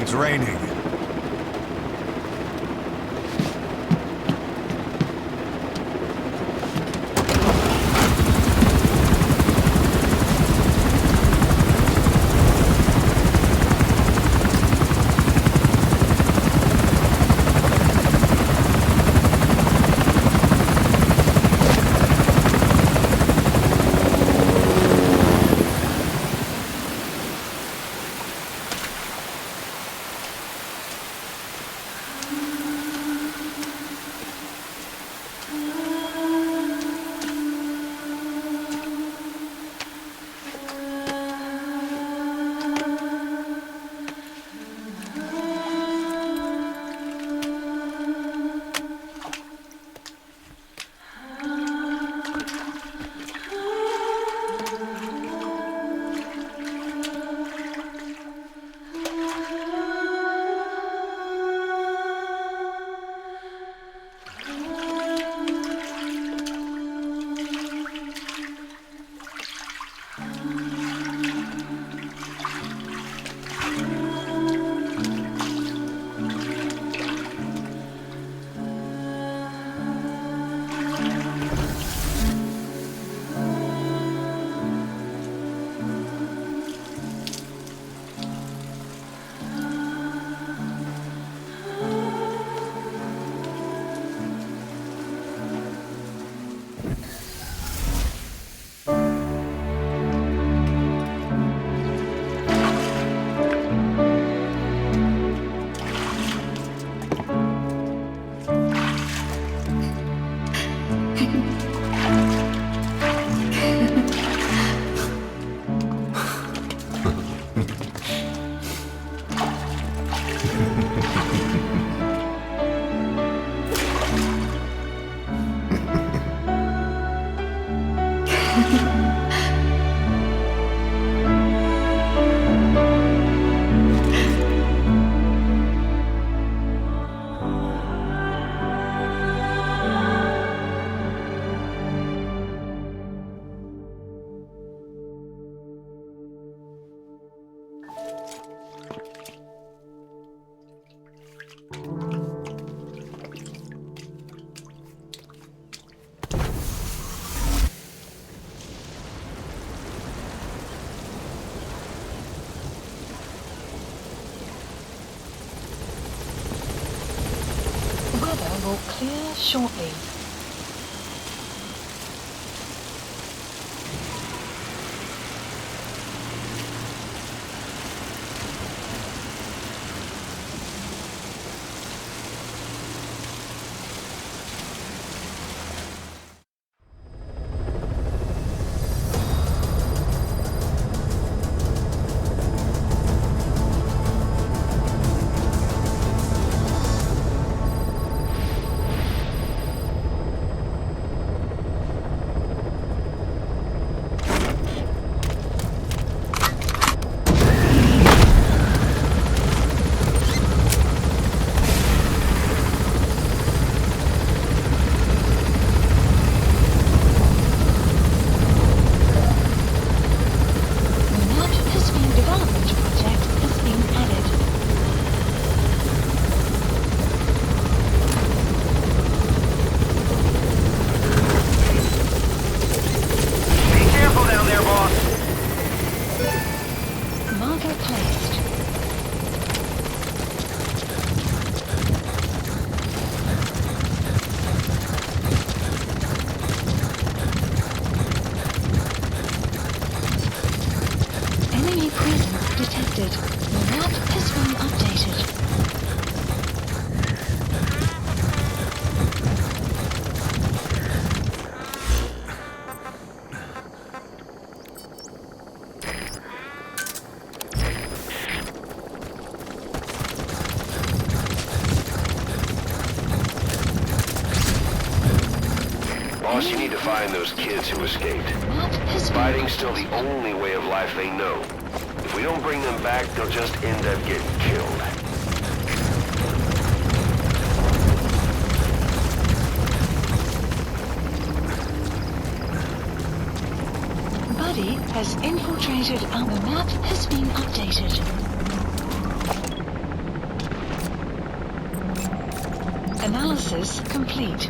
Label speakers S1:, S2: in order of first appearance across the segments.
S1: It's raining.
S2: Weather will clear shortly. detected. The map has been updated.
S3: Boss, you need to find those kids who escaped. Fighting's still the only way of life they know. If we don't bring them back, they'll just end up getting killed.
S2: Buddy has infiltrated. Our map has been updated. Analysis complete.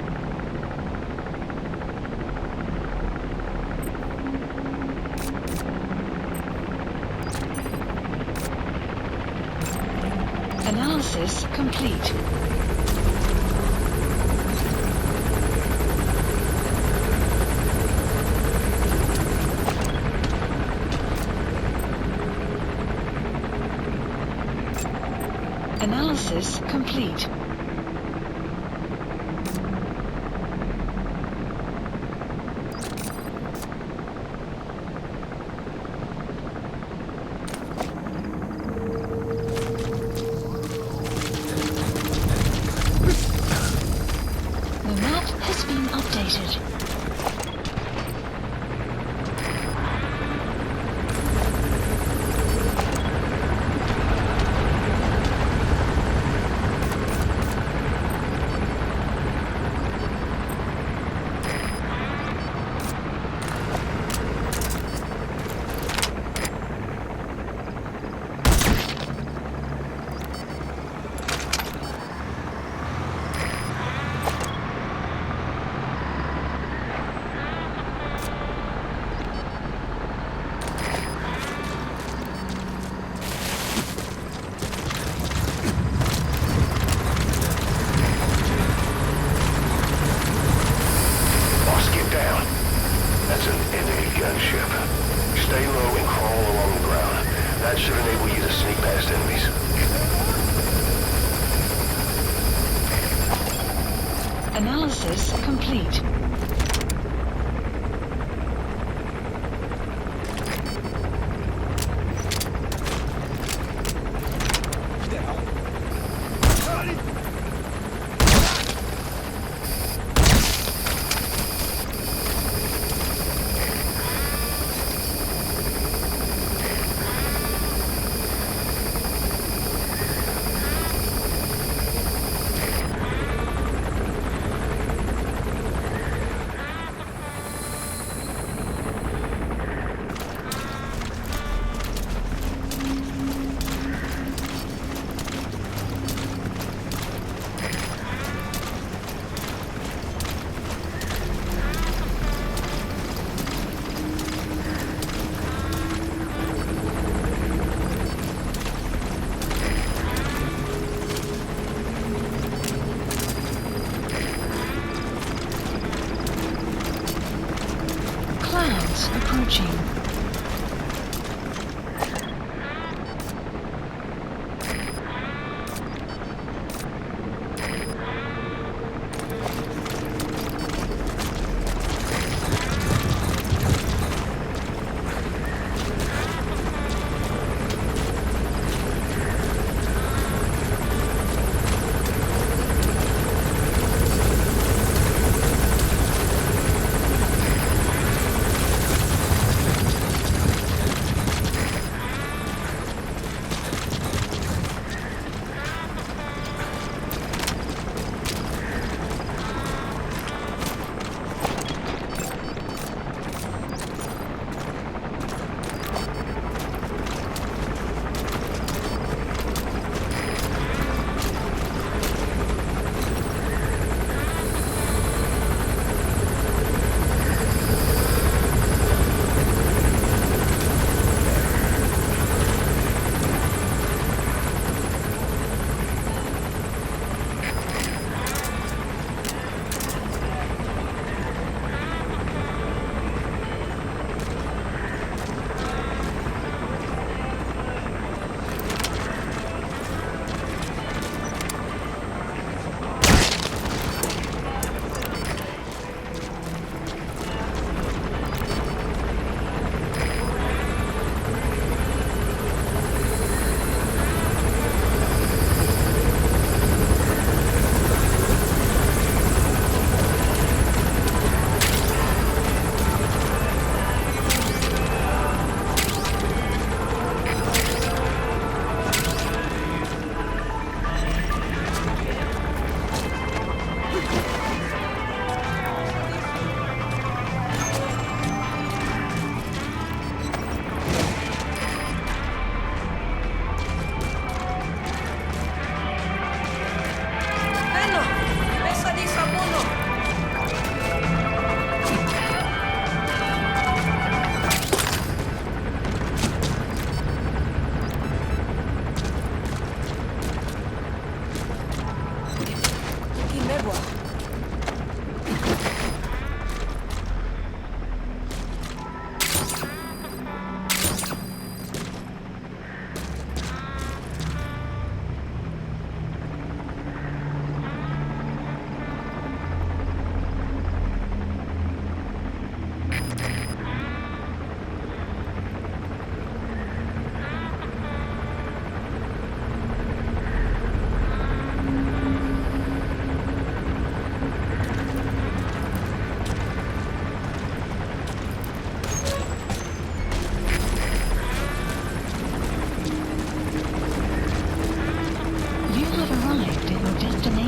S2: Analysis complete. Analysis complete. The map has been updated.
S3: Stay low and crawl along the ground. That should enable you to sneak past enemies.
S2: Analysis complete.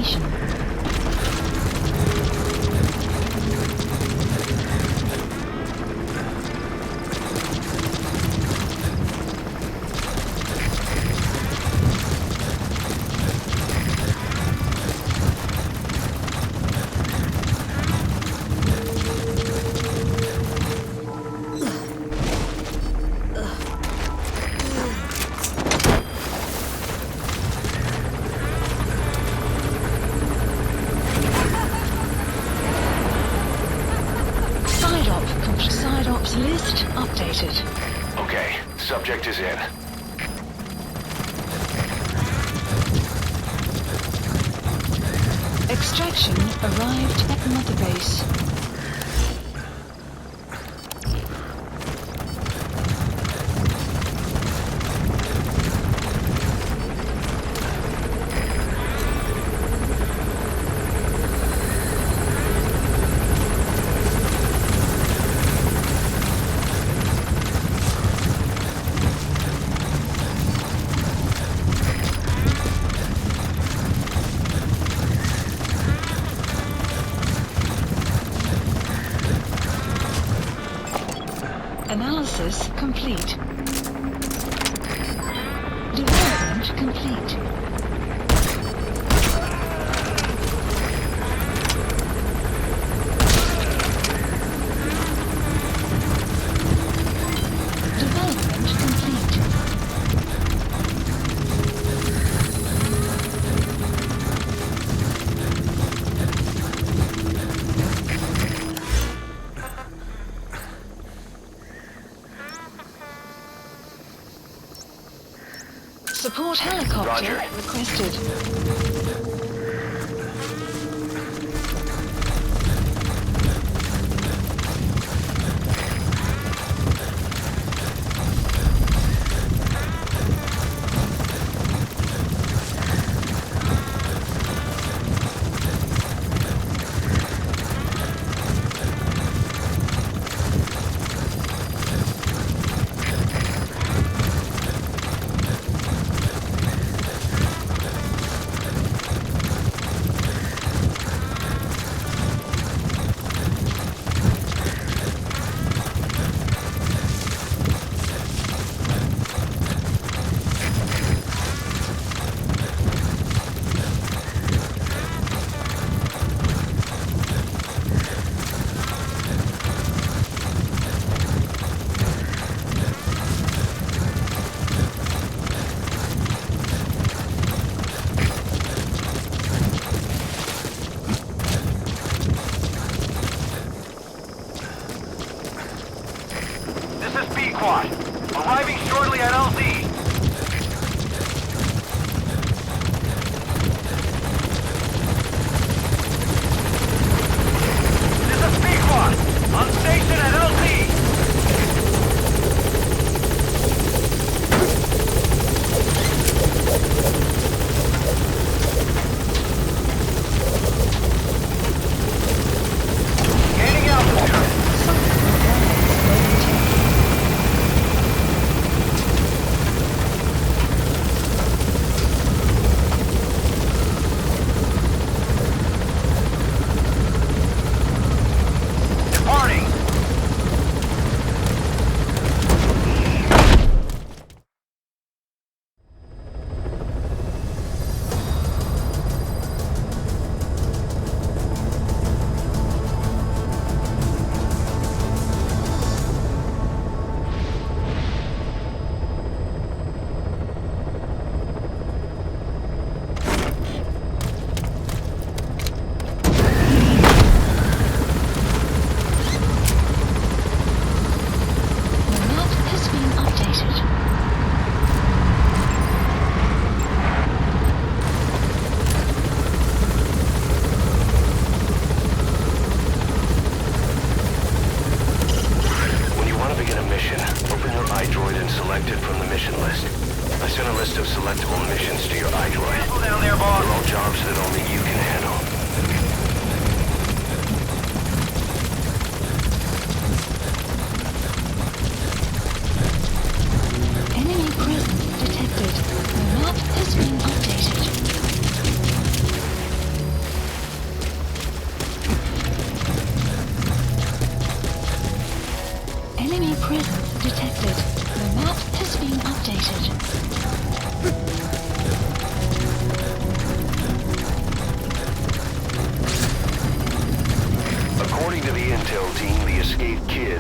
S2: location. Side ops list updated.
S3: Okay, subject is in.
S2: Extraction arrived at Mother Base. Analysis complete. Development complete. Development complete. Support helicopter
S3: Roger.
S2: requested.
S1: Arriving shortly at LZ. This is Pequod. On station at LZ. Gaining altitude.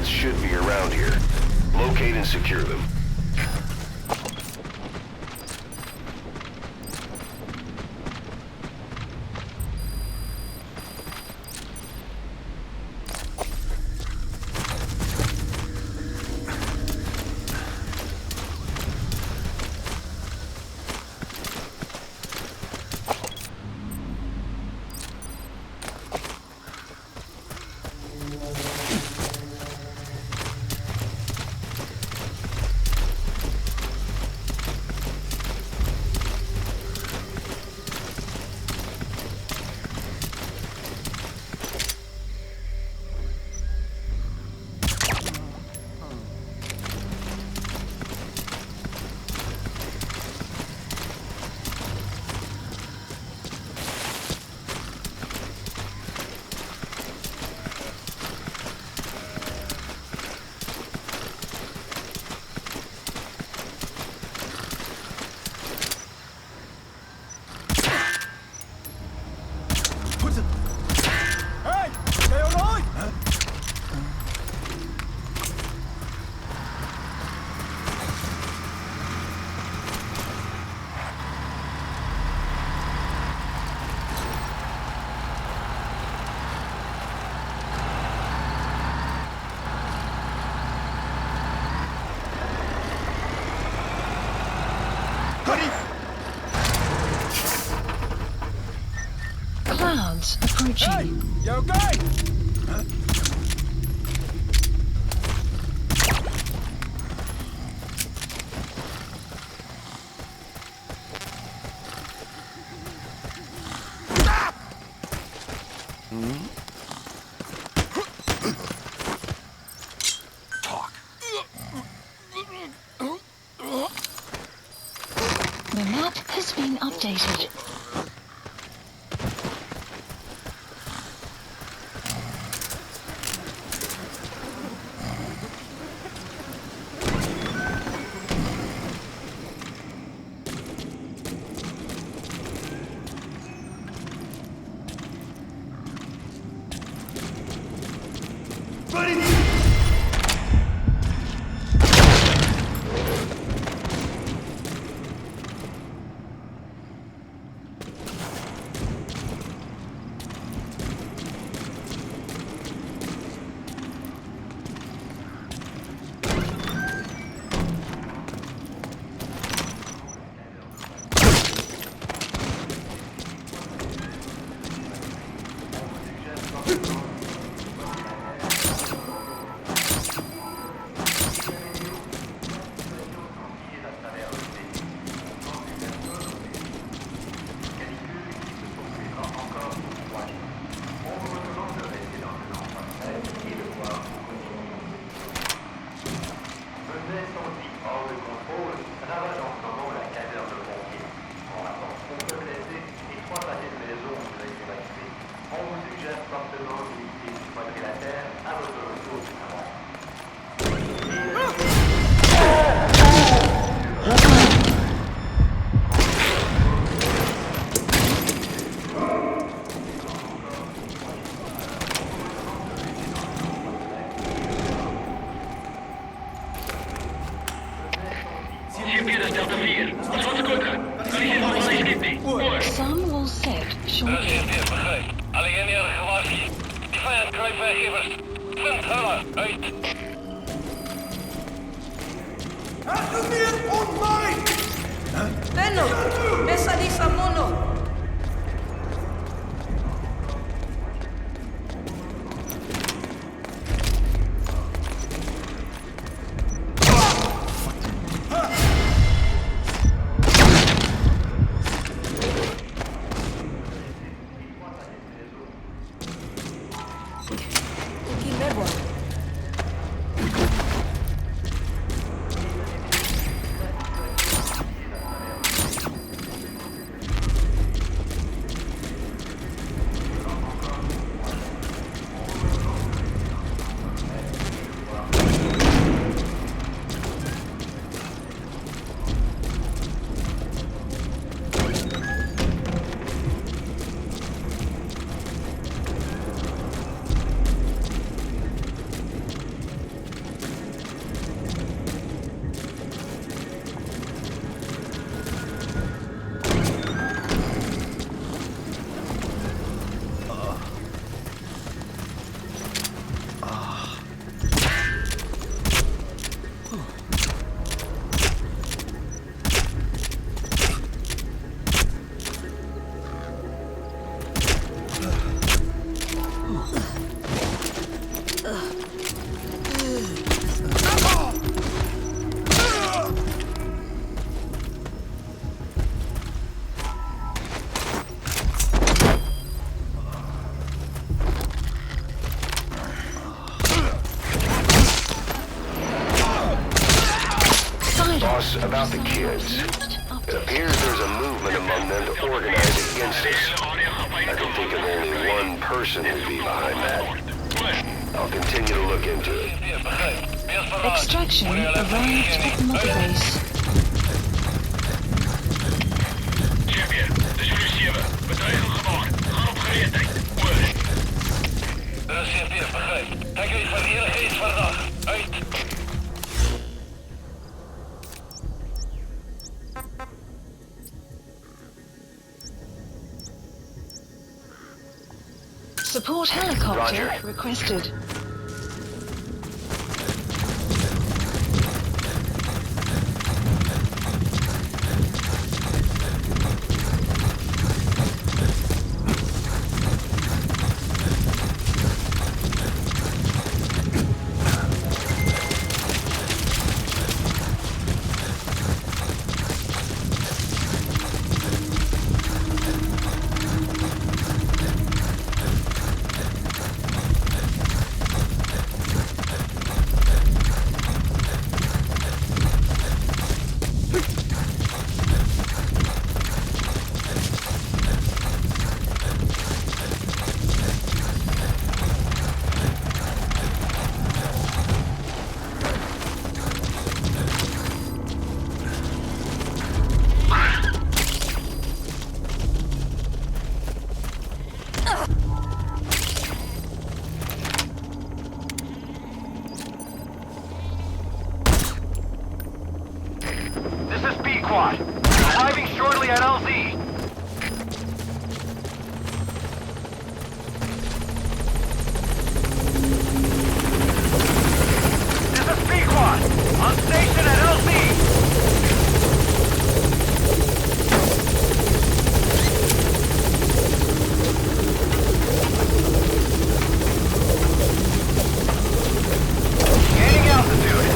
S3: kids should be around here. Locate and secure them.
S2: Clouds approaching.
S1: Hey, you okay?
S2: The map has been updated. Some will set shortly.
S1: Alleen erg gewaarschuwd. Die vijand kruipt weggevers. 20 Höller, uit.
S4: Benno, essa di Samono.
S3: instance. I can think of only one person who'd be behind that. I'll continue to look into it.
S2: Extraction arrived at Mother Base.
S1: Champion, dit is Cruciëve. Bedreiging gemaakt. Gaan op gereedheid. Oor. Er is CP, begrijp. Kijk uit voor enige iets vandaag. Uit.
S2: Support helicopter
S3: Roger.
S2: requested.
S1: This is B-Quad. Arriving shortly at LZ. This is B-Quad. On station at LZ. Gaining altitude.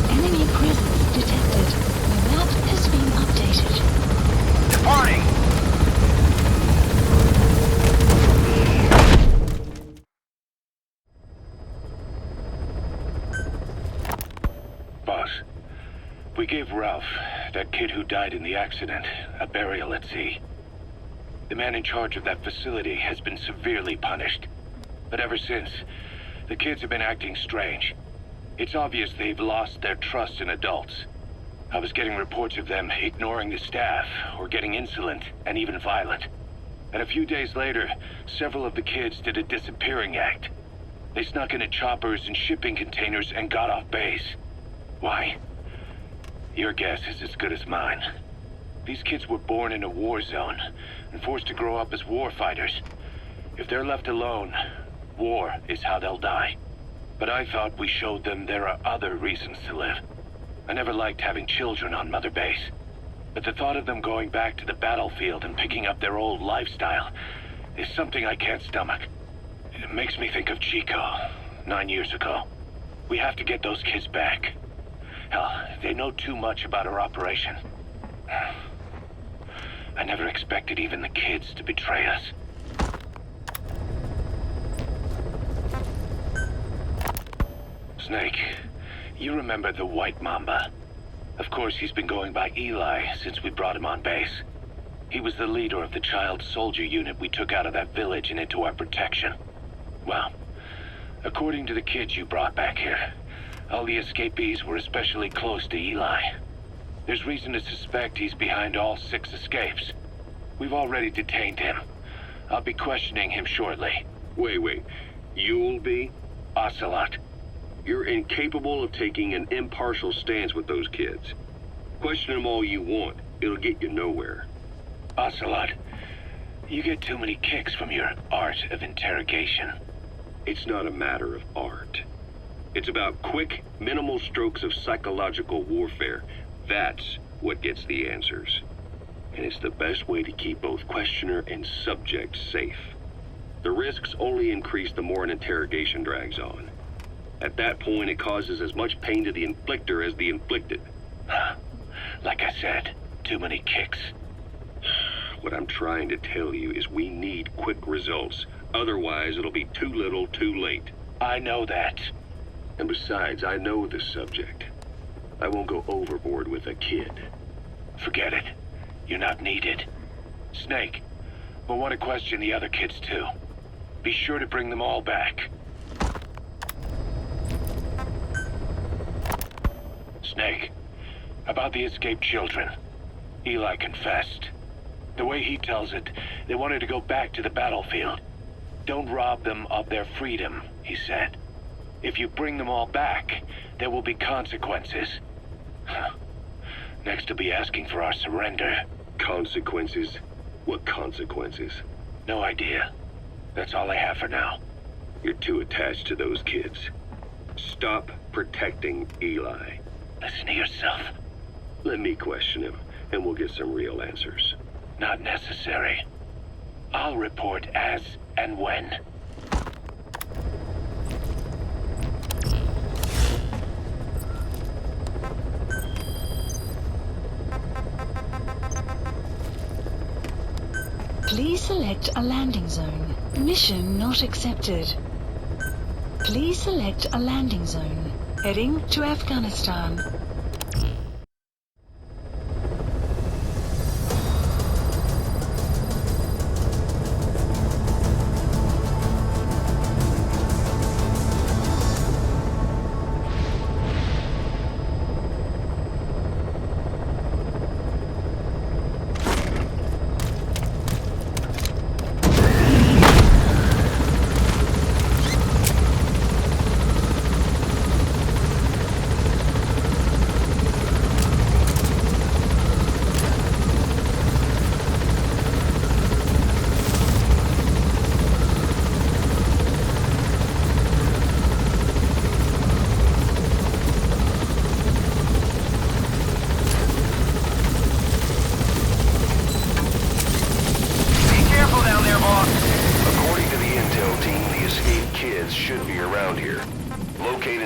S2: Enemy presence detected. The map has been updated.
S1: Departing.
S5: Boss, we gave Ralph, that kid who died in the accident, a burial at sea. The man in charge of that facility has been severely punished. But ever since, the kids have been acting strange. It's obvious they've lost their trust in adults. I was getting reports of them ignoring the staff, or getting insolent, and even violent. And a few days later, several of the kids did a disappearing act. They snuck into choppers and shipping containers and got off base. Why? Your guess is as good as mine. These kids were born in a war zone and forced to grow up as war fighters. If they're left alone, war is how they'll die. But I thought we showed them there are other reasons to live. I never liked having children on Mother Base. But the thought of them going back to the battlefield and picking up their old lifestyle is something I can't stomach. It makes me think of Chico, 9 years ago. We have to get those kids back. Hell, they know too much about our operation. I never expected even the kids to betray us. Snake, you remember the White Mamba? Of course, he's been going by Eli since we brought him on base. He was the leader of the child soldier unit we took out of that village and into our protection. Well, according to the kids you brought back here, all the escapees were especially close to Eli. There's reason to suspect he's behind all 6 escapes. We've already detained him. I'll be questioning him shortly.
S6: Wait. You'll be?
S5: Ocelot.
S6: You're incapable of taking an impartial stance with those kids. Question them all you want. It'll get you nowhere.
S5: Ocelot, you get too many kicks from your art of interrogation.
S6: It's not a matter of art. It's about quick, minimal strokes of psychological warfare. That's what gets the answers. And it's the best way to keep both questioner and subject safe. The risks only increase the more an interrogation drags on. At that point, it causes as much pain to the inflictor as the inflicted.
S5: Like I said, too many kicks.
S6: What I'm trying to tell you is we need quick results. Otherwise, it'll be too little, too late.
S5: I know that.
S6: And besides, I know the subject. I won't go overboard with a kid.
S5: Forget it. You're not needed. Snake, we'll want to question the other kids too. Be sure to bring them all back. Snake, about the escaped children. Eli confessed. The way he tells it, they wanted to go back to the battlefield. Don't rob them of their freedom, he said. If you bring them all back, there will be consequences. Next, he'll be asking for our surrender.
S6: Consequences? What consequences?
S5: No idea. That's all I have for now.
S6: You're too attached to those kids. Stop protecting Eli.
S5: Listen to yourself.
S6: Let me question him, and we'll get some real answers.
S5: Not necessary. I'll report as and when.
S2: Please select a landing zone. Mission not accepted. Please select a landing zone. Heading to Afghanistan.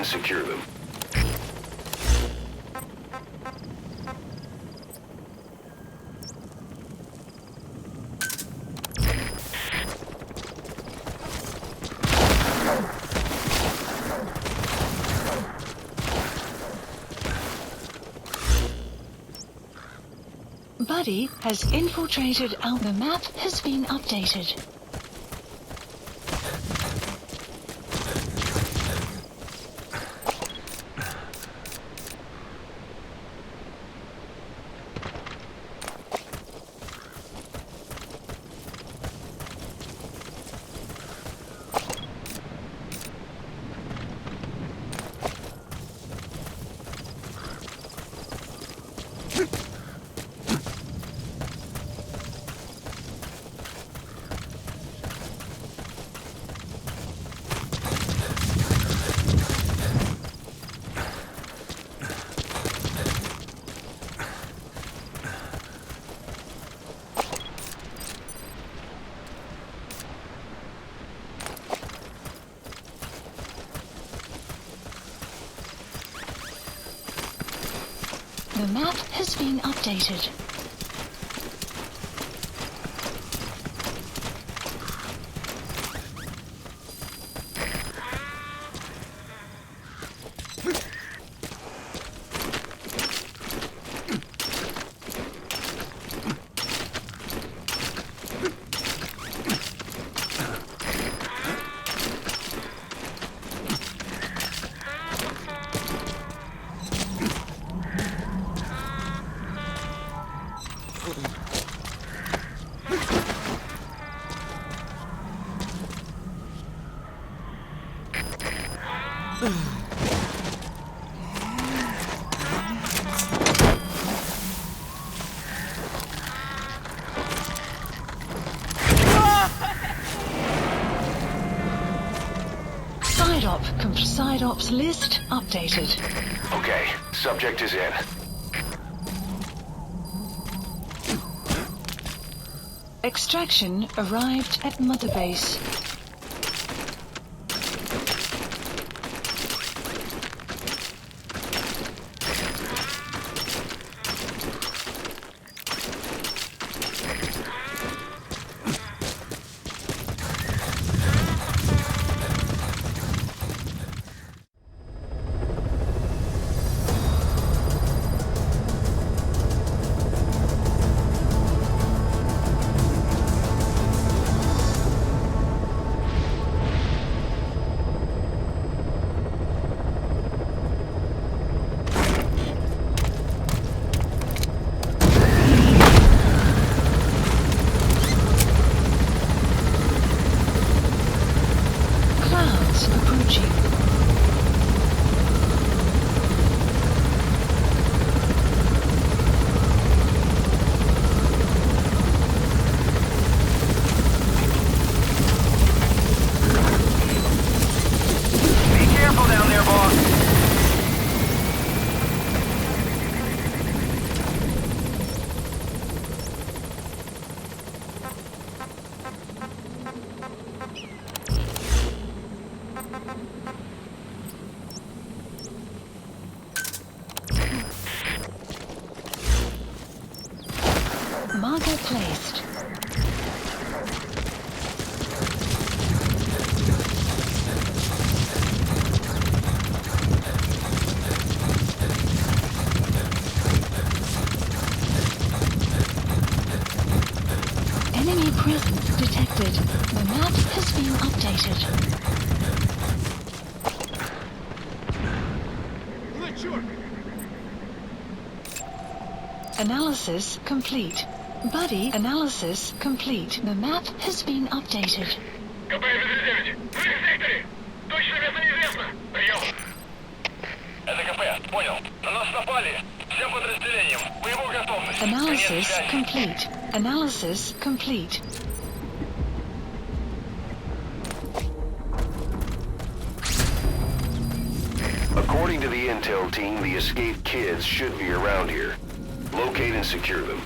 S3: Secure them.
S2: Buddy has infiltrated our... The map has been updated. The map has been updated. Side ops list updated.
S3: Okay, subject is in.
S2: Extraction arrived at Mother Base. reinforcements approaching.
S1: Be careful down there, boss.
S2: Marker placed. Enemy presence detected. The map has been updated. Analysis complete. Buddy analysis complete. The map has been updated.
S1: КП-59. Мы в секторе. Точное место неизвестно. Прием. Это КП. Понял. На нас напали. Всем подразделениям. Боевую готовность.
S2: Analysis
S1: Конец связи.
S2: complete. Analysis complete.
S3: According to the intel team, the escaped kids should be around here. Locate and secure them.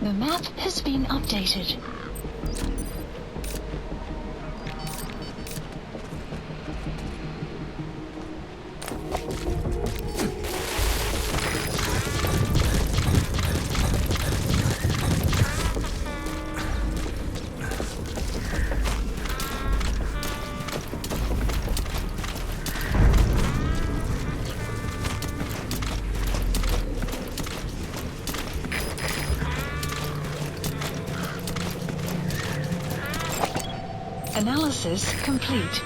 S2: The map has been updated. Analysis complete.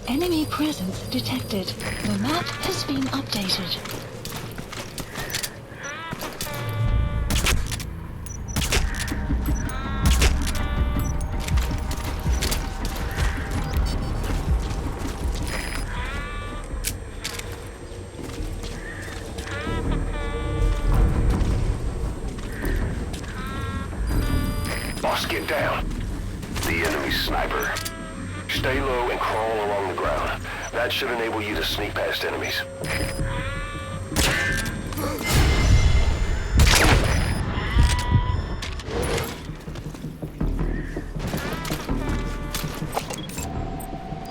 S2: Enemy presence detected. The map has been updated.
S3: Boss, get down. The enemy sniper. Stay low and crawl along the ground. That should enable you to sneak past enemies.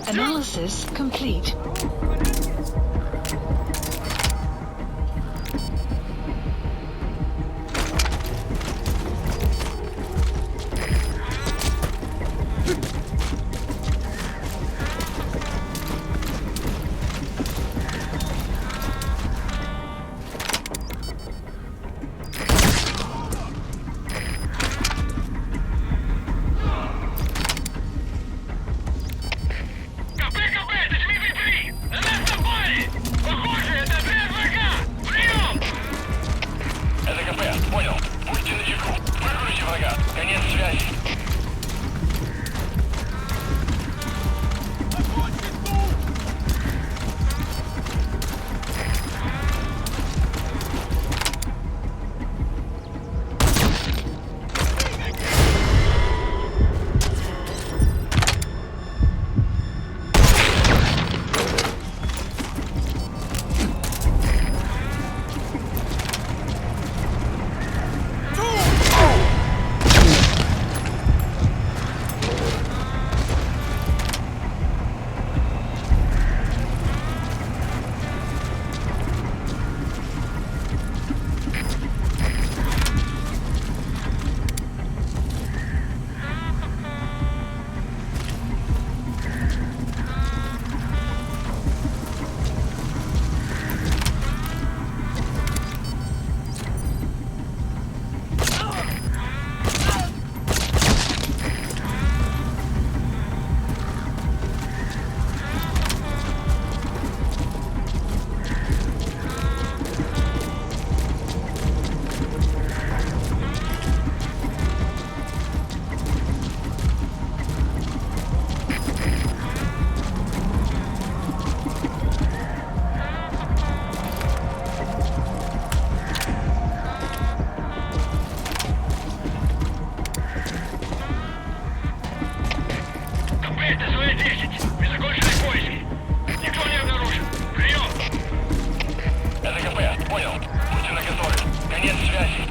S2: Analysis complete.
S1: КП, КП, это 3v3. На нас Это свои 10. Мы закончили поиски. Никто не обнаружен. Прием! Это КП. Понял. Будьте наготове. Конец связи.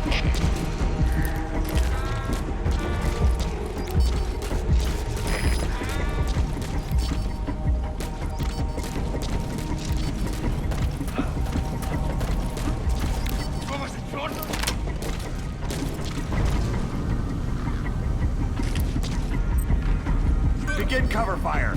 S7: Begin cover fire.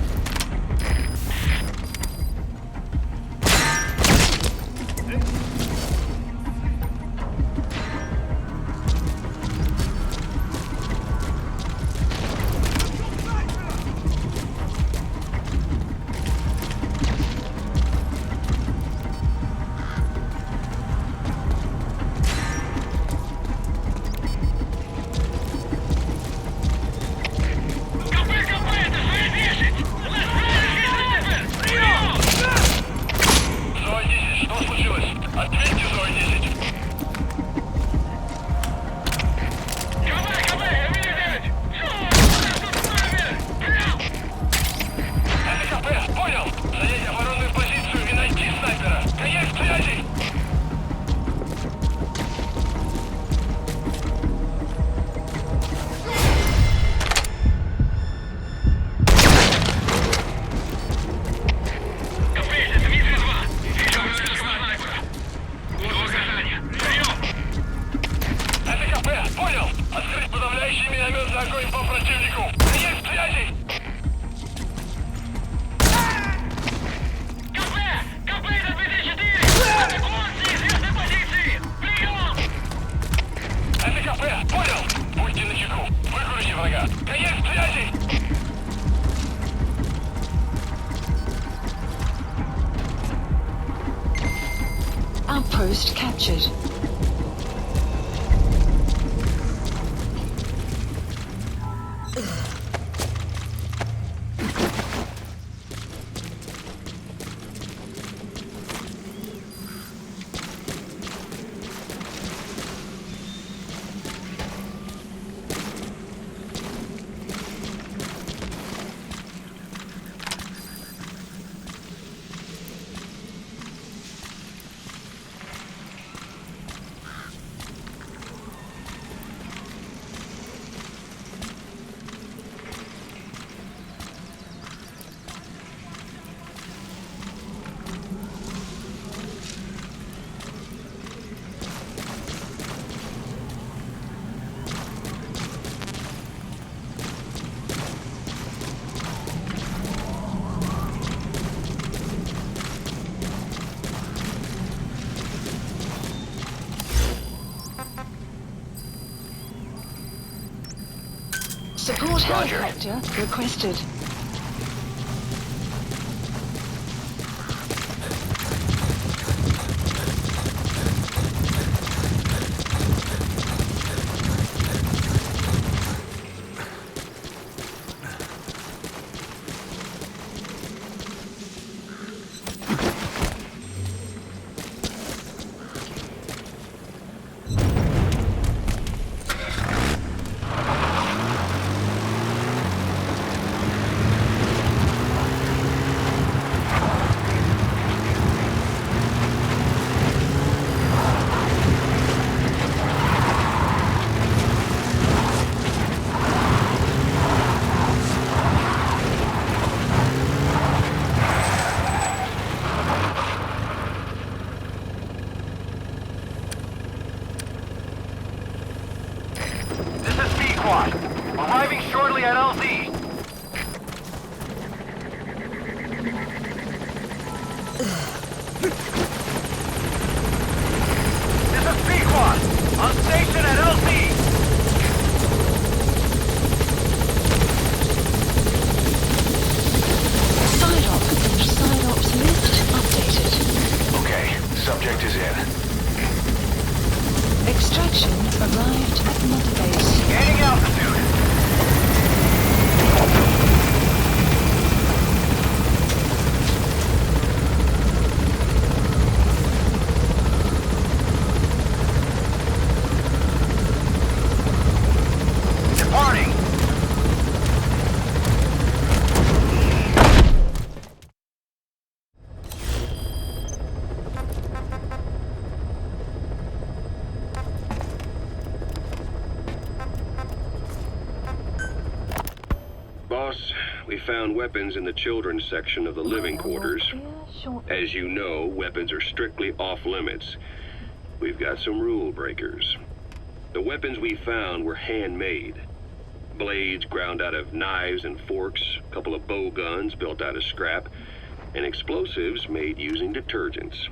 S2: Outpost captured. Support helicopter requested.
S6: found weapons in the children's section of the living quarters. As you know, weapons are strictly off-limits. We've got some rule breakers. The weapons we found were handmade. Blades ground out of knives and forks, a couple of bow guns built out of scrap, and explosives made using detergents.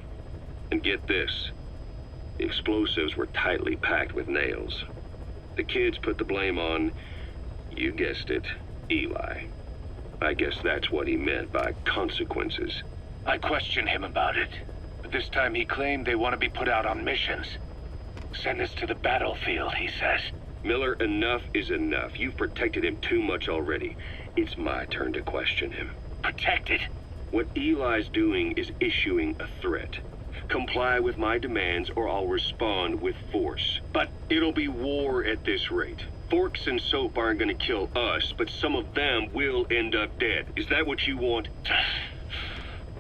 S6: And get this, the explosives were tightly packed with nails. The kids put the blame on, you guessed it, Eli. I guess that's what he meant by consequences.
S5: I questioned him about it, but this time he claimed they want to be put out on missions. Send us to the battlefield, he says.
S6: Miller, enough is enough. You've protected him too much already. It's my turn to question him.
S5: Protected?
S6: What Eli's doing is issuing a threat. Comply with my demands or I'll respond with force. But it'll be war at this rate. Forks and soap aren't gonna kill us, but some of them will end up dead. Is that what you want?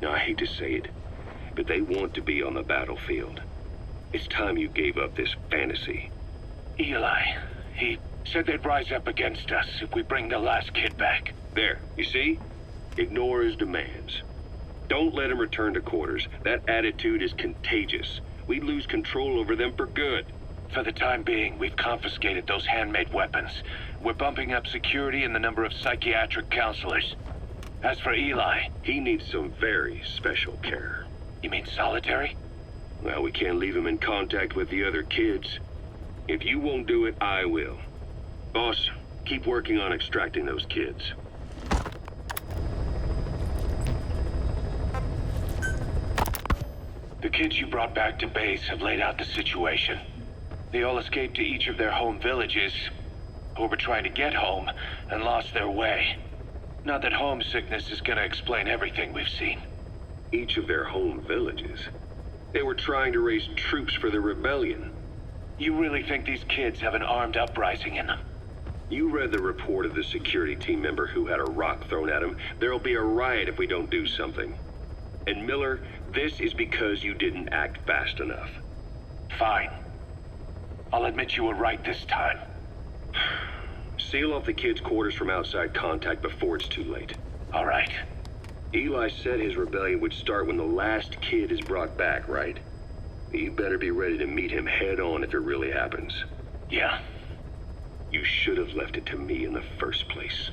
S6: Now, I hate to say it, but they want to be on the battlefield. It's time you gave up this fantasy.
S5: Eli, he said they'd rise up against us if we bring the last kid back.
S6: There, you see? Ignore his demands. Don't let him return to quarters. That attitude is contagious. We'd lose control over them for good.
S5: For the time being, we've confiscated those handmade weapons. We're bumping up security and the number of psychiatric counselors. As for Eli...
S6: He needs some very special care.
S5: You mean solitary?
S6: Well, we can't leave him in contact with the other kids. If you won't do it, I will. Boss, keep working on extracting those kids.
S5: The kids you brought back to base have laid out the situation. They all escaped to each of their home villages, or were trying to get home, and lost their way. Not that homesickness is gonna explain everything we've seen.
S6: Each of their home villages? They were trying to raise troops for the rebellion.
S5: You really think these kids have an armed uprising in them?
S6: You read the report of the security team member who had a rock thrown at him. There'll be a riot if we don't do something. And Miller, this is because you didn't act fast enough.
S5: Fine. I'll admit you were right this time.
S6: Seal off the kids' quarters from outside contact before it's too late.
S5: All right.
S6: Eli said his rebellion would start when the last kid is brought back, right? You better be ready to meet him head on if it really happens.
S5: Yeah.
S6: You should have left it to me in the first place.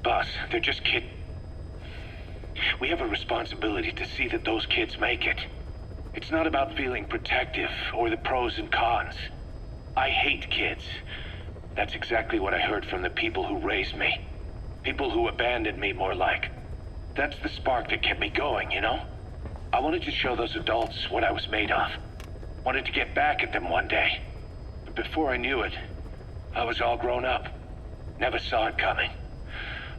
S5: Boss, they're just kids. We have a responsibility to see that those kids make it. It's not about feeling protective or the pros and cons. I hate kids. That's exactly what I heard from the people who raised me. People who abandoned me, more like. That's the spark that kept me going, you know? I wanted to show those adults what I was made of. Wanted to get back at them one day. But before I knew it, I was all grown up. Never saw it coming.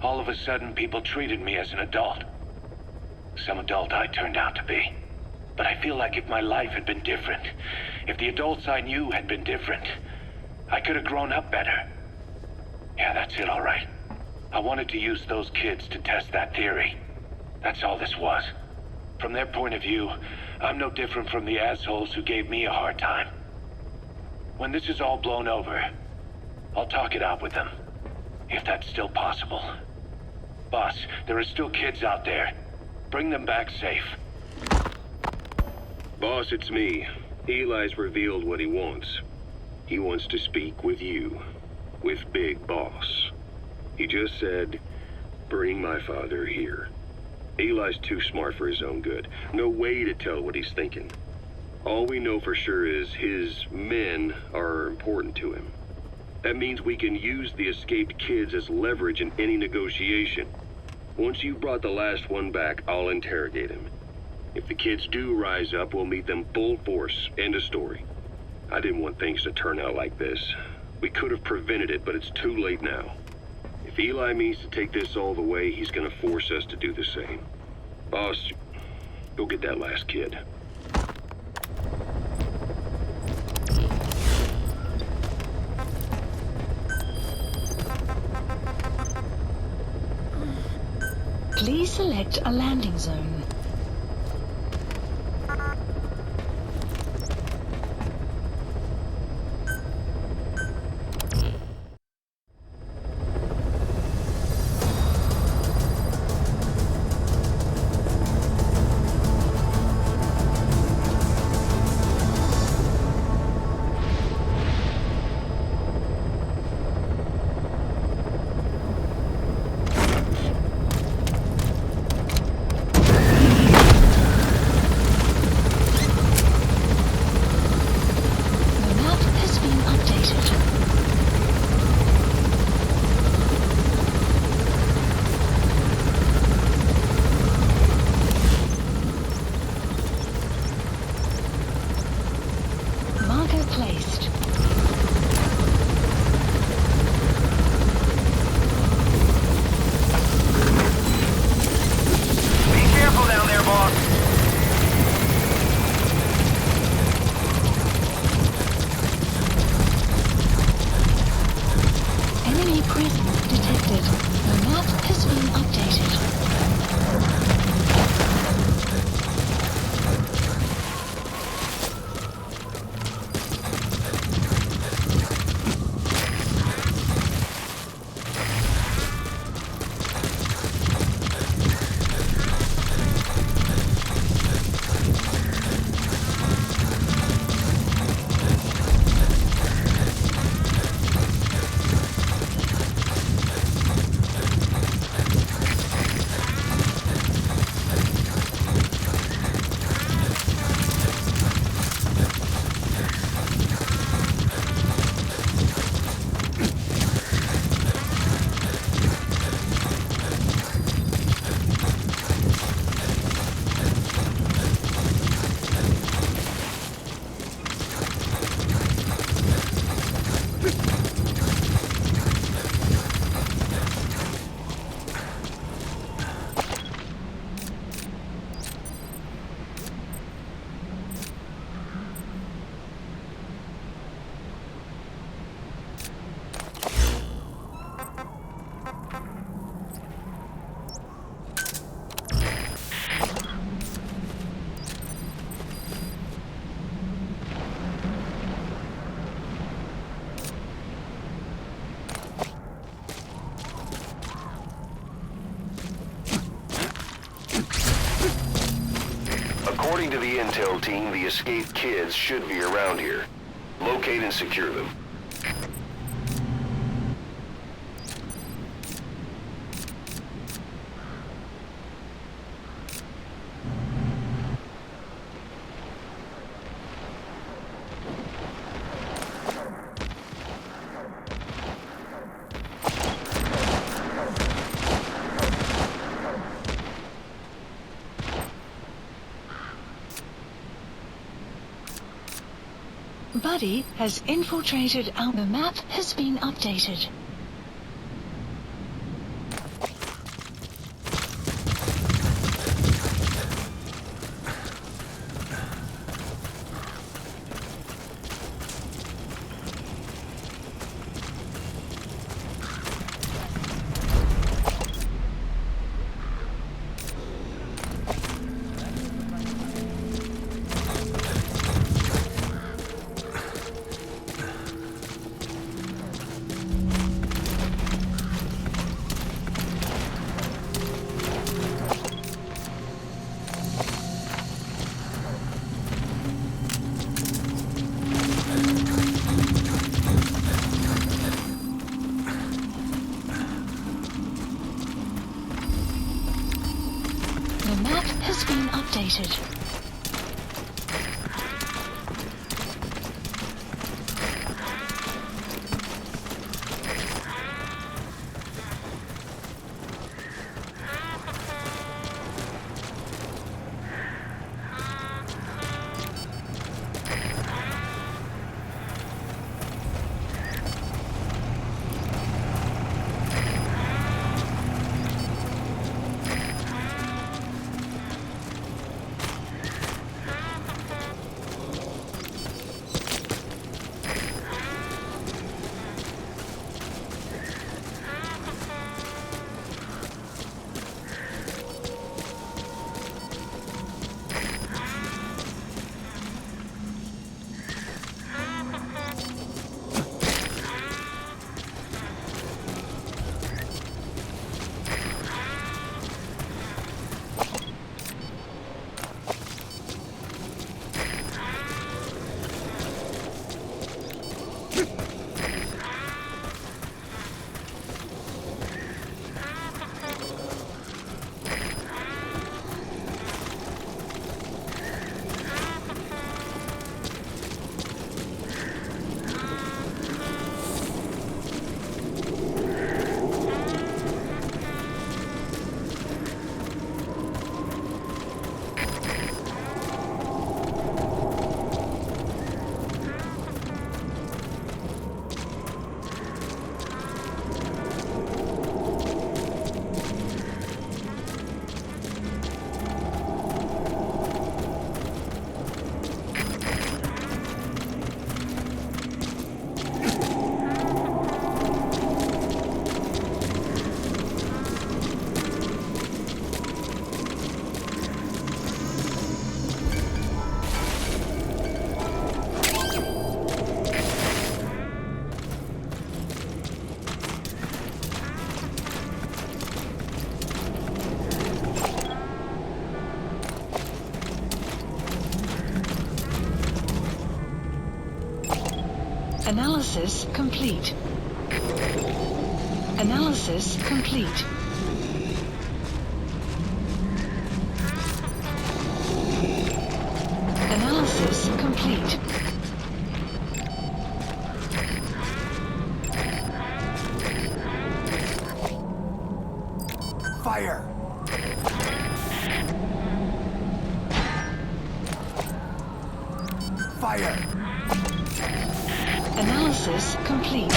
S5: All of a sudden, people treated me as an adult. Some adult I turned out to be. But I feel like if my life had been different, if the adults I knew had been different, I could have grown up better. Yeah, that's it, all right. I wanted to use those kids to test that theory. That's all this was. From their point of view, I'm no different from the assholes who gave me a hard time. When this is all blown over, I'll talk it out with them. If that's still possible. Boss, there are still kids out there. Bring them back safe.
S6: Boss, it's me. Eli's revealed what he wants. He wants to speak with you. With Big Boss. He just said, bring my father here. Eli's too smart for his own good. No way to tell what he's thinking. All we know for sure is his men are important to him. That means we can use the escaped kids as leverage in any negotiation. Once you've brought the last one back, I'll interrogate him. If the kids do rise up, we'll meet them full force. End of story. I didn't want things to turn out like this. We could have prevented it, but it's too late now. If Eli means to take this all the way, he's gonna force us to do the same. Boss, go get that last kid.
S2: Please select a landing zone.
S3: to the intel team, the escaped kids should be around here. Locate and secure them.
S2: Buddy has infiltrated our... The map has been updated. The map has been updated. Analysis complete. Analysis complete. Analysis complete.
S7: Fire! Fire!
S2: Analysis complete.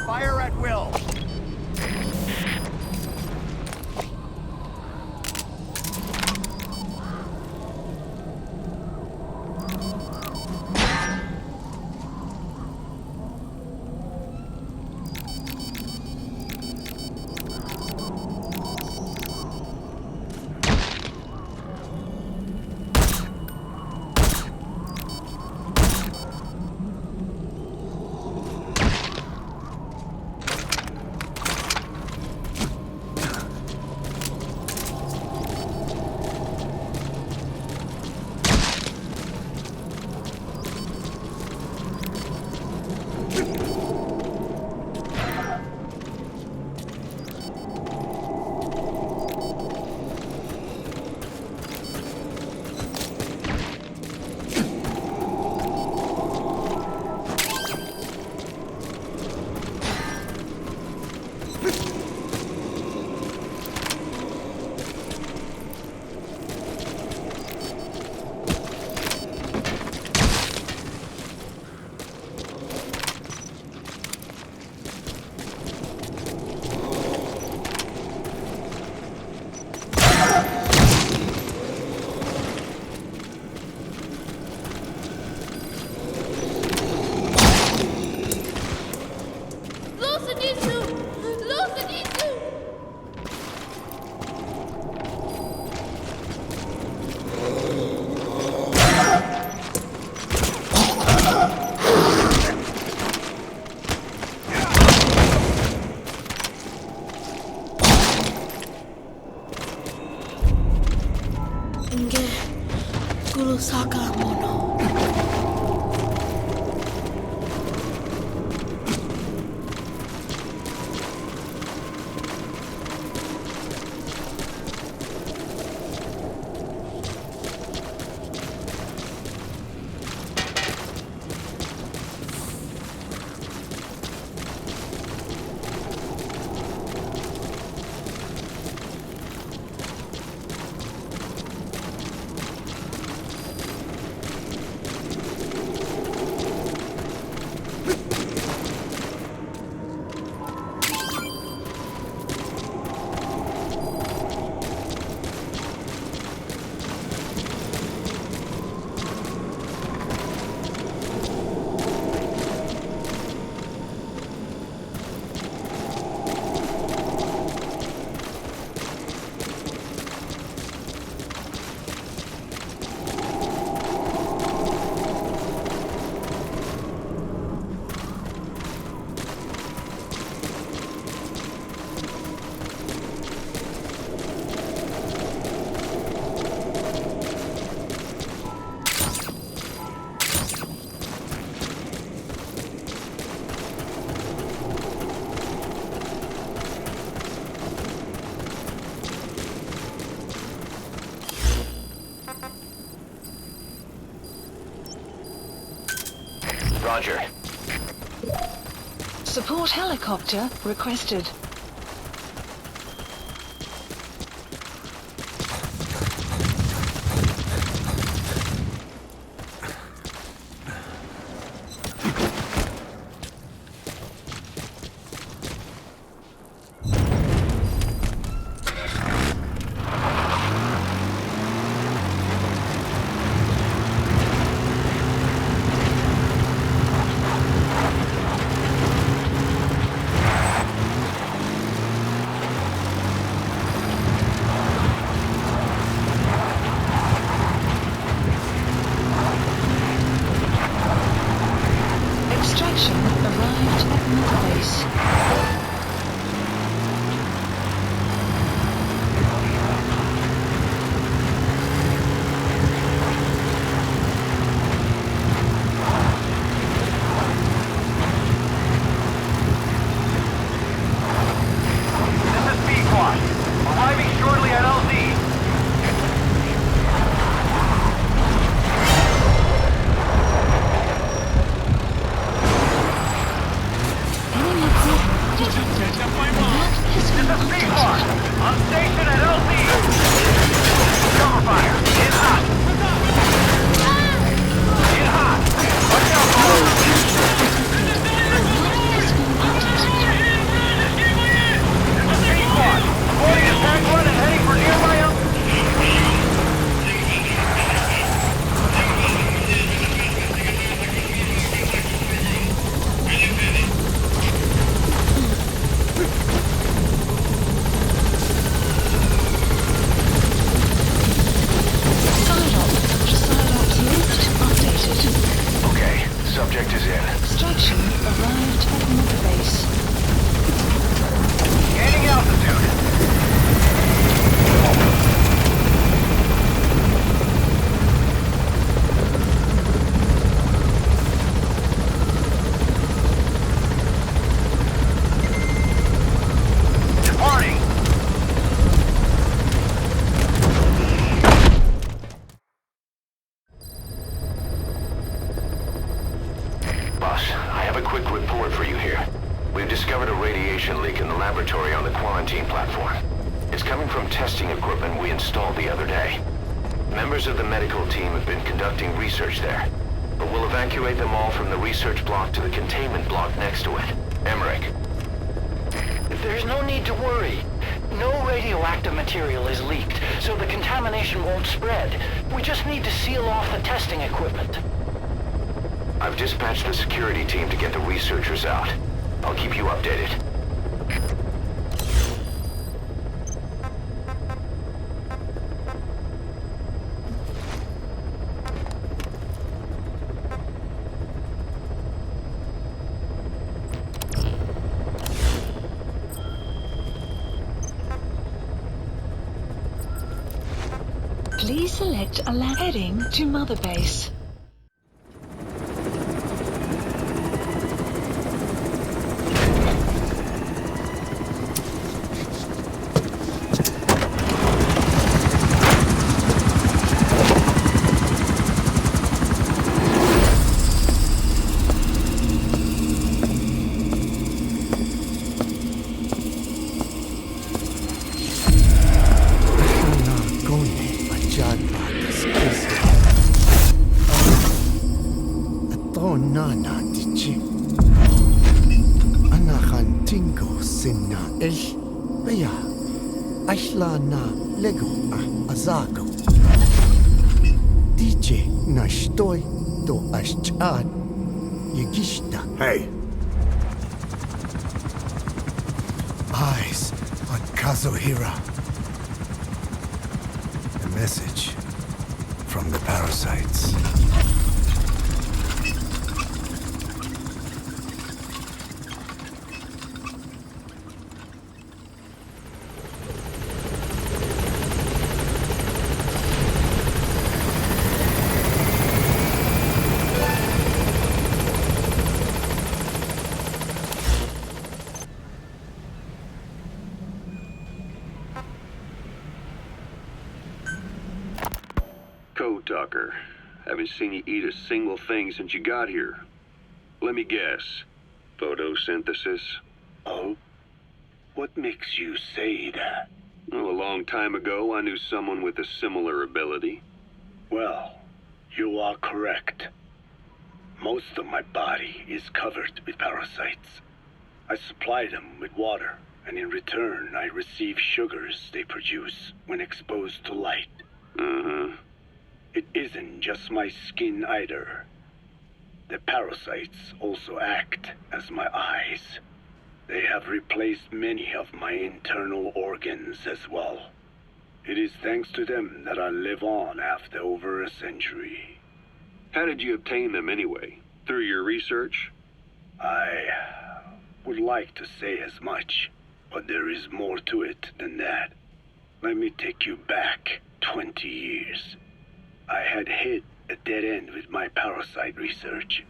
S7: Fire at will!
S3: Roger.
S2: Support helicopter requested. Extraction arrived at Mother Base.
S7: This is B-Quad. Arriving shortly at LZ.
S2: Enemy group detected. Map has been
S7: This is B-Quad.
S2: updated.
S7: On station at LZ. Cover fire. In hot. In hot. Watch out, folks.
S2: Map has been updated.
S7: This is B-Quad. Boarding attack run and heading for nearby LZ.
S2: Psyops list updated.
S3: Okay, subject is in.
S2: Extraction arrived at Mother Base.
S7: Gaining altitude. Departing.
S3: Boss, I have a quick report for you here. We've discovered a radiation leak in the laboratory on the quarantine platform. It's coming from testing equipment we installed the other day. Members of the medical team have been conducting research there, but we'll evacuate them all from the research block to the containment block next to it. Emmerich.
S8: There's no need to worry. No radioactive material is leaked, so the contamination won't spread. We just need to seal off the testing equipment.
S3: I've dispatched the security team to get the researchers out. I'll keep you updated.
S2: Please select a heading to Mother Base.
S7: Hey. Eyes on Kazuhira. A message from the parasites.
S6: Code Talker. Haven't seen you eat a single thing since you got here. Let me guess. Photosynthesis?
S5: Oh? What makes you say that?
S6: Well, a long time ago, I knew someone with a similar ability.
S5: Well, you are correct. Most of my body is covered with parasites. I supply them with water, and in return, I receive sugars they produce when exposed to light. It isn't just my skin either. The parasites also act as my eyes. They have replaced many of my internal organs as well. It is thanks to them that I live on after over a century.
S6: How did you obtain them anyway? Through your research?
S5: I would like to say as much, but there is more to it than that. Let me take you back 20 years. I had hit a dead end with my parasite research.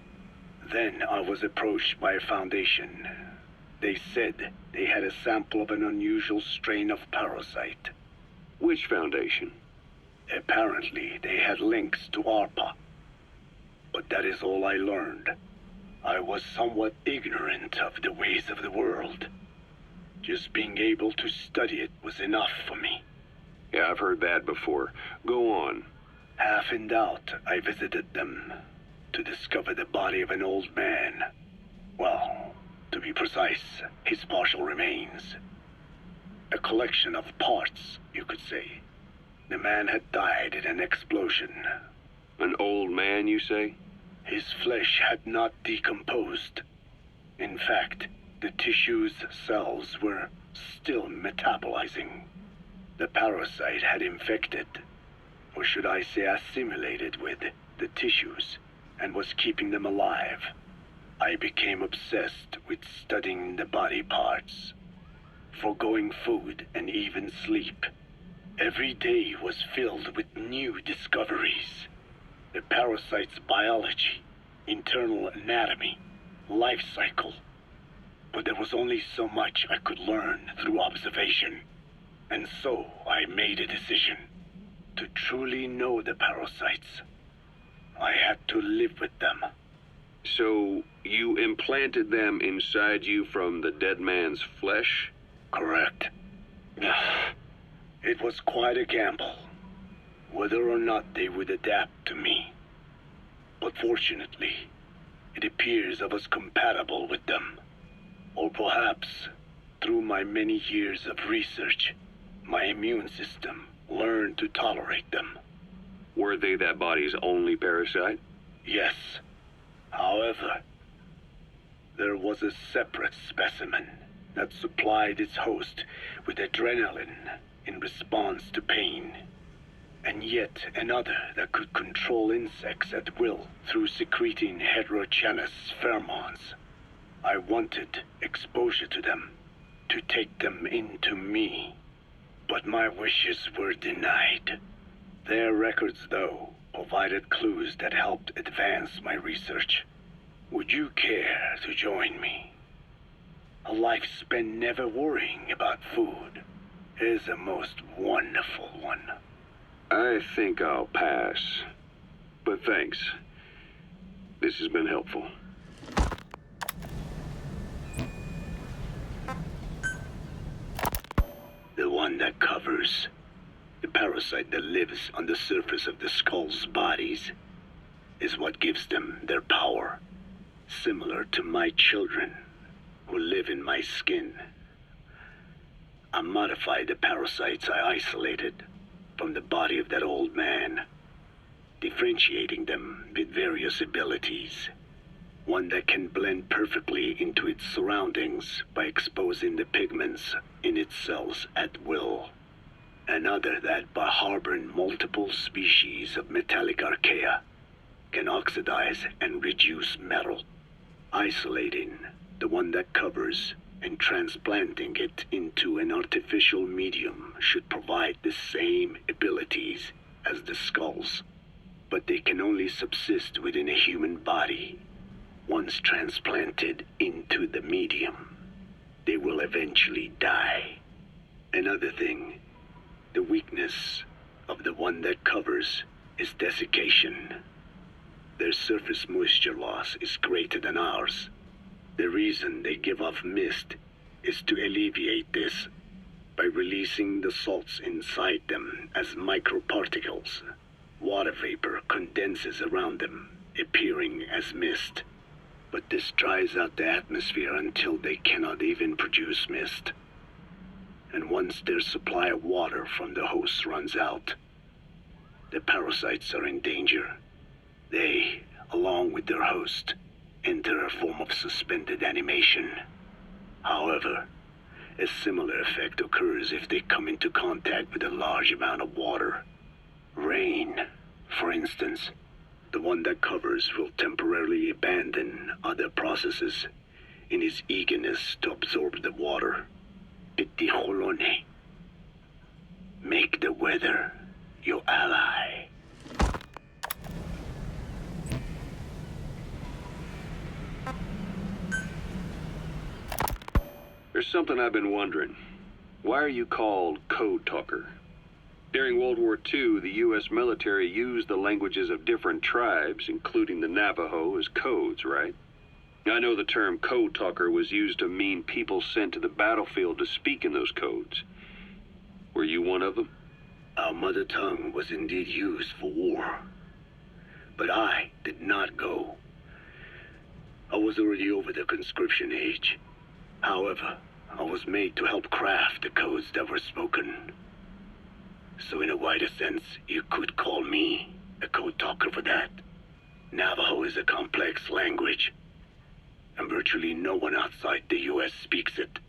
S5: Then I was approached by a foundation. They said they had a sample of an unusual strain of parasite.
S6: Which foundation?
S5: Apparently, they had links to ARPA. But that is all I learned. I was somewhat ignorant of the ways of the world. Just being able to study it was enough for me.
S6: Yeah, I've heard that before. Go on.
S5: Half in doubt, I visited them to discover the body of an old man. Well, to be precise, his partial remains. A collection of parts, you could say. The man had died in an explosion.
S6: An old man, you say?
S5: His flesh had not decomposed. In fact, the tissue's cells were still metabolizing. The parasite had infected, or should I say assimilated with, the tissues, and was keeping them alive. I became obsessed with studying the body parts, foregoing food and even sleep. Every day was filled with new discoveries. The parasite's biology, internal anatomy, life cycle. But there was only so much I could learn through observation. And so I made a decision. To truly know the parasites, I had to live with them.
S6: So, you implanted them inside you from the dead man's flesh?
S5: Correct. It was quite a gamble, whether or not they would adapt to me. But fortunately, it appears I was compatible with them. Or perhaps, through my many years of research, my immune system learned to tolerate them.
S6: Were they that body's only parasite?
S5: Yes. However, there was a separate specimen that supplied its host with adrenaline in response to pain, and yet another that could control insects at will through secreting heterogeneous pheromones. I wanted exposure to them, to take them into me, but my wishes were denied. Their records, though, provided clues that helped advance my research. Would you care to join me? A life spent never worrying about food is a most wonderful one.
S6: I think I'll pass. But thanks. This has been helpful.
S5: The one that covers. The parasite that lives on the surface of the skull's bodies is what gives them their power. Similar to my children, who live in my skin. I modified the parasites I isolated from the body of that old man, differentiating them with various abilities. One that can blend perfectly into its surroundings by exposing the pigments in its cells at will. Another that, by harboring multiple species of metallic archaea, can oxidize and reduce metal. Isolating the one that covers and transplanting it into an artificial medium should provide the same abilities as the skulls, but they can only subsist within a human body. Once transplanted into the medium, they will eventually die. Another thing, the weakness of the one that covers is desiccation.
S9: Their surface moisture loss is greater than ours. The reason they give off mist is to alleviate this by releasing the salts inside them as microparticles. Water vapor condenses around them, appearing as mist. But this dries out the atmosphere until they cannot even produce mist. And once their supply of water from the host runs out, the parasites are in danger. They, along with their host, enter a form of suspended animation. However, a similar effect occurs if they come into contact with a large amount of water. Rain, for instance, the one that covers will temporarily abandon other processes in his eagerness to absorb the water. Pitijolone. Make the weather your ally.
S6: There's something I've been wondering. Why are you called Code Talker? During World War II, the U.S. military used the languages of different tribes, including the Navajo, as codes, right? I know the term Code Talker was used to mean people sent to the battlefield to speak in those codes. Were you one of them?
S9: Our mother tongue was indeed used for war. But I did not go. I was already over the conscription age. However, I was made to help craft the codes that were spoken. So in a wider sense, you could call me a code talker for that. Navajo is a complex language, and virtually no one outside the U.S. speaks it.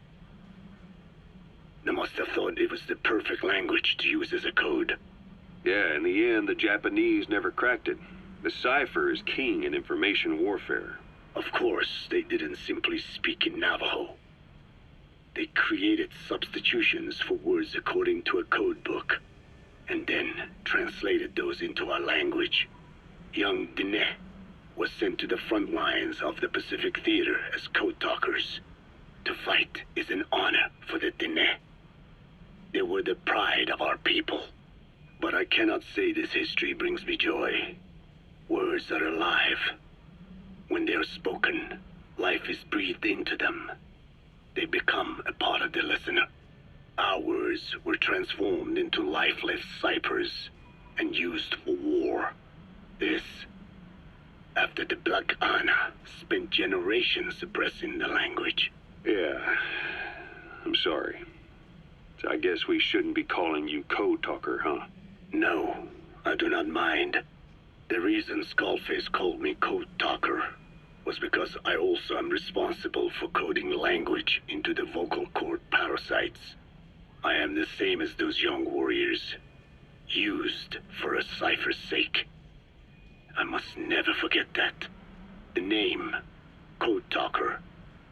S9: They must have thought it was the perfect language to use as a code.
S6: Yeah, in the end, the Japanese never cracked it. The cipher is king in information warfare.
S9: Of course, they didn't simply speak in Navajo. They created substitutions for words according to a code book, and then translated those into our language. Young Diné was sent to the front lines of the Pacific Theater as code talkers. To fight is an honor for the Diné. They were the pride of our people. But I cannot say this history brings me joy. Words are alive. When they are spoken, life is breathed into them. They become a part of the listener. Our words were transformed into lifeless ciphers and used for war. This, after the Black Ana spent generations suppressing the language.
S6: Yeah, I'm sorry. So I guess we shouldn't be calling you Code Talker, huh?
S9: No, I do not mind. The reason Skullface called me Code Talker was because I also am responsible for coding language into the vocal cord parasites. I am the same as those young warriors, used for a cipher's sake. I must never forget that. The name, Code Talker,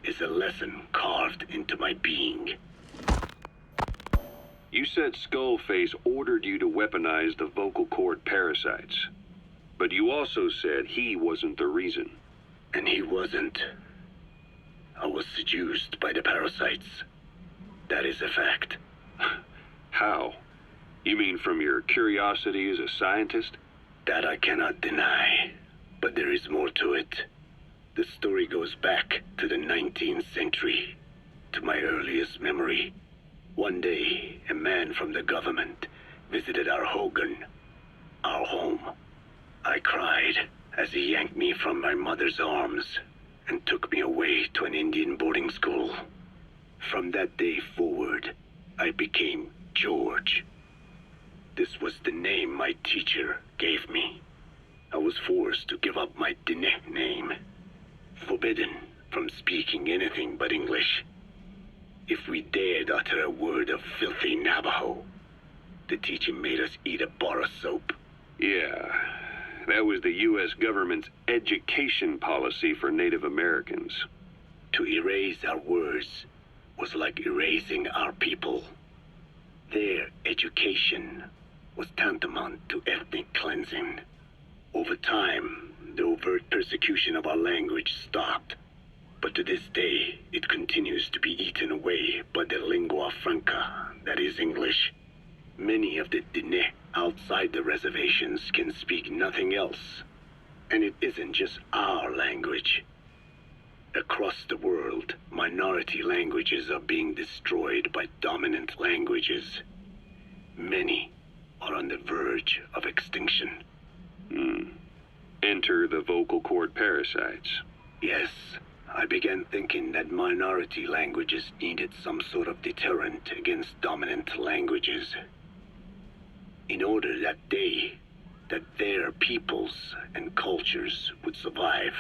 S9: is a lesson carved into my being.
S6: You said Skullface ordered you to weaponize the vocal cord parasites. But you also said he wasn't the reason.
S9: And he wasn't. I was seduced by the parasites. That is a fact.
S6: How? You mean from your curiosity as a scientist?
S9: That I cannot deny. But there is more to it. The story goes back to the 19th century, to my earliest memory. One day, a man from the government visited our Hogan, our home. I cried as he yanked me from my mother's arms and took me away to an Indian boarding school. From that day forward, I became George. This was the name my teacher gave me. I was forced to give up my Diné name, forbidden from speaking anything but English. If we dared utter a word of filthy Navajo, the teacher made us eat a bar of soap.
S6: Yeah, that was the U.S. government's education policy for Native Americans.
S9: To erase our words was like erasing our people. Their education was tantamount to ethnic cleansing. Over time, the overt persecution of our language stopped. But to this day, it continues to be eaten away by the lingua franca, that is English. Many of the Diné outside the reservations can speak nothing else And it isn't just our language. Across the world, minority languages are being destroyed by dominant languages. Many are on the verge of extinction.
S6: Enter the vocal cord parasites.
S9: Yes, I began thinking that minority languages needed some sort of deterrent against dominant languages. In order that their peoples and cultures would survive.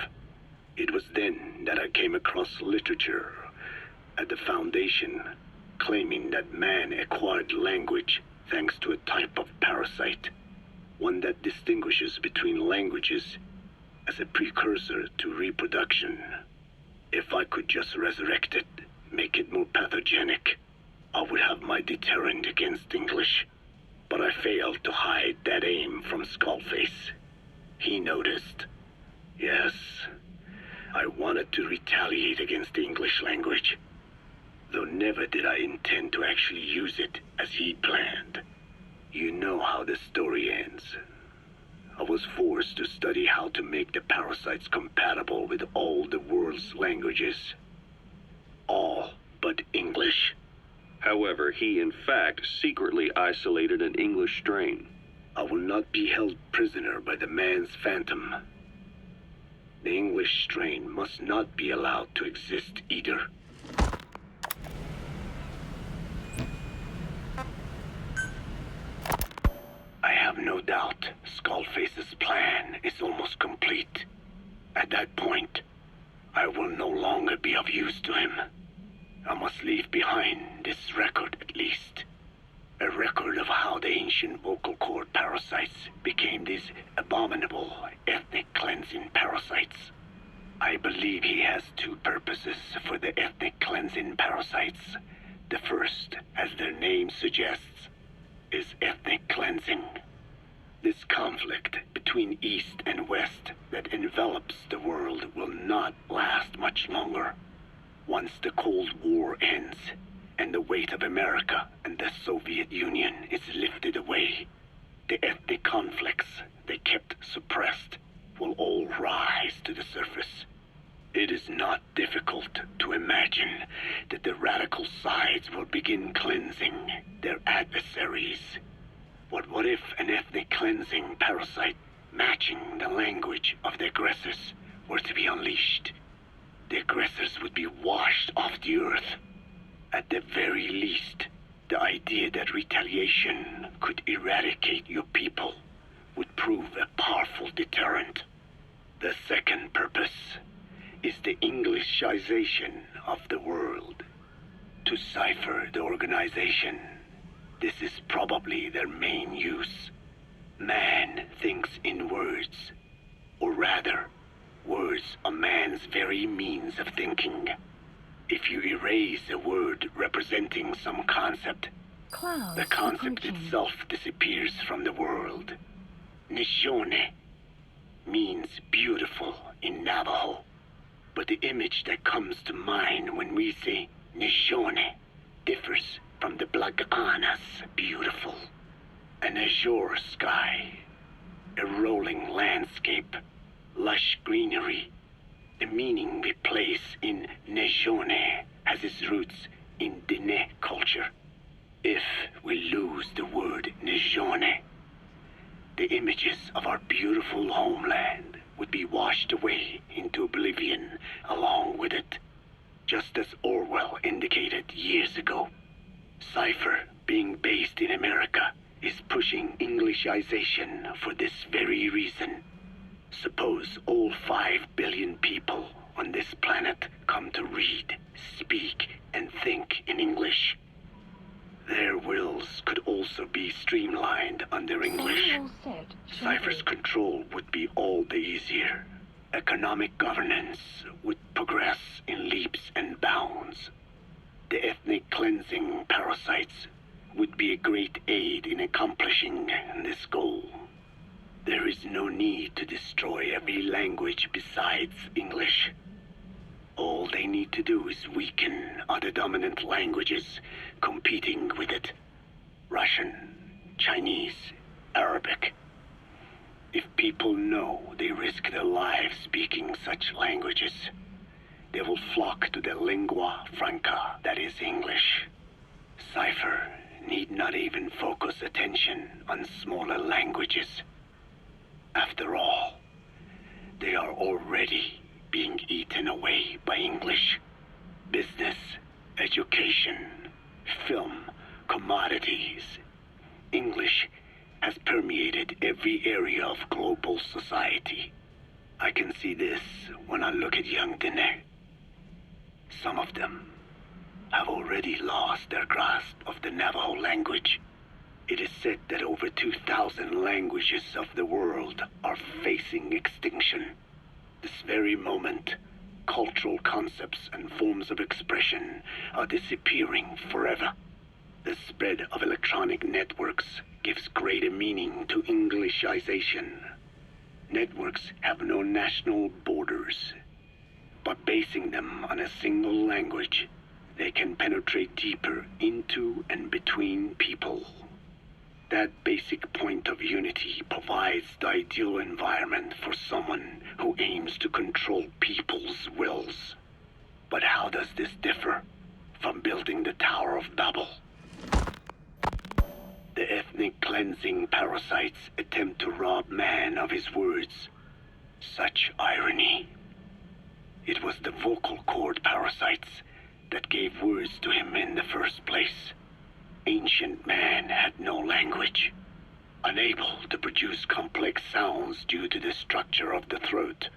S9: It was then that I came across literature at the Foundation claiming that man acquired language thanks to a type of parasite, one that distinguishes between languages as a precursor to reproduction. If I could just resurrect it, make it more pathogenic, I would have my deterrent against English. But I failed to hide that aim from Skullface. He noticed. Yes, I wanted to retaliate against the English language, though never did I intend to actually use it as he planned. You know how the story ends. I was forced to study how to make the parasites compatible with all the world's languages. All but English.
S6: However, he in fact secretly isolated an English strain.
S9: I will not be held prisoner by the man's phantom. The English strain must not be allowed to exist either. I have no doubt Skullface's plan is almost complete. At that point, I will no longer be of use to him. I must leave behind this record at least. A record of how the ancient vocal cord parasites became these abominable ethnic cleansing parasites. I believe he has two purposes for the ethnic cleansing parasites. The first, as their name suggests, is ethnic cleansing. This conflict between East and West that envelops the world will not last much longer. Once the Cold War ends, and the weight of America and the Soviet Union is lifted away, the ethnic conflicts they kept suppressed will all rise to the surface. It is not difficult to imagine that the radical sides will begin cleansing their adversaries. But what if an ethnic cleansing parasite matching the language of the aggressors were to be unleashed? The aggressors would be washed off the earth. At the very least, the idea that retaliation could eradicate your people would prove a powerful deterrent. The second purpose is the Englishization of the world. To cipher the organization, this is probably their main use. Man thinks in words, or rather, words are man's very means of thinking. If you erase a word representing some concept, the concept itself disappears from the world. Nishone means beautiful in Navajo, but the image that comes to mind when we say Nishone differs from the Blagana's beautiful. An azure sky, a rolling landscape, lush greenery. The meaning we place in Nishone has its roots in Dene culture. If we lose the word Nishone, the images of our beautiful homeland would be washed away into oblivion along with it, just as Orwell indicated years ago. Cipher, being based in America, is pushing Englishization for this very reason. Suppose all 5 billion people on this planet come to read, speak, and think in English. Their wills could also be streamlined under English. Cipher's control would be all the easier. Economic governance would progress in leaps and bounds. The ethnic cleansing parasites would be a great aid in accomplishing this goal. There is no need to destroy every language besides English. All they need to do is weaken other dominant languages competing with it. Russian, Chinese, Arabic. If people know they risk their lives speaking such languages, they will flock to the lingua franca that is English. Cypher need not even focus attention on smaller languages. After all, they are already being eaten away by English. Business, education, film, commodities. English has permeated every area of global society. I can see this when I look at young Dene. Some of them have already lost their grasp of the Navajo language. It is said that over 2,000 languages of the world are facing extinction. This very moment, cultural concepts and forms of expression are disappearing forever. The spread of electronic networks gives greater meaning to Englishization. Networks have no national borders. By basing them on a single language, they can penetrate deeper into and between people. That basic point of unity provides the ideal environment for someone who aims to control people's wills. But how does this differ from building the Tower of Babel? The ethnic cleansing parasites attempt to rob man of his words. Such irony. It was the vocal cord parasites that gave words to him in the first place. Ancient man had no language. Unable to produce complex sounds due to the structure of the throat,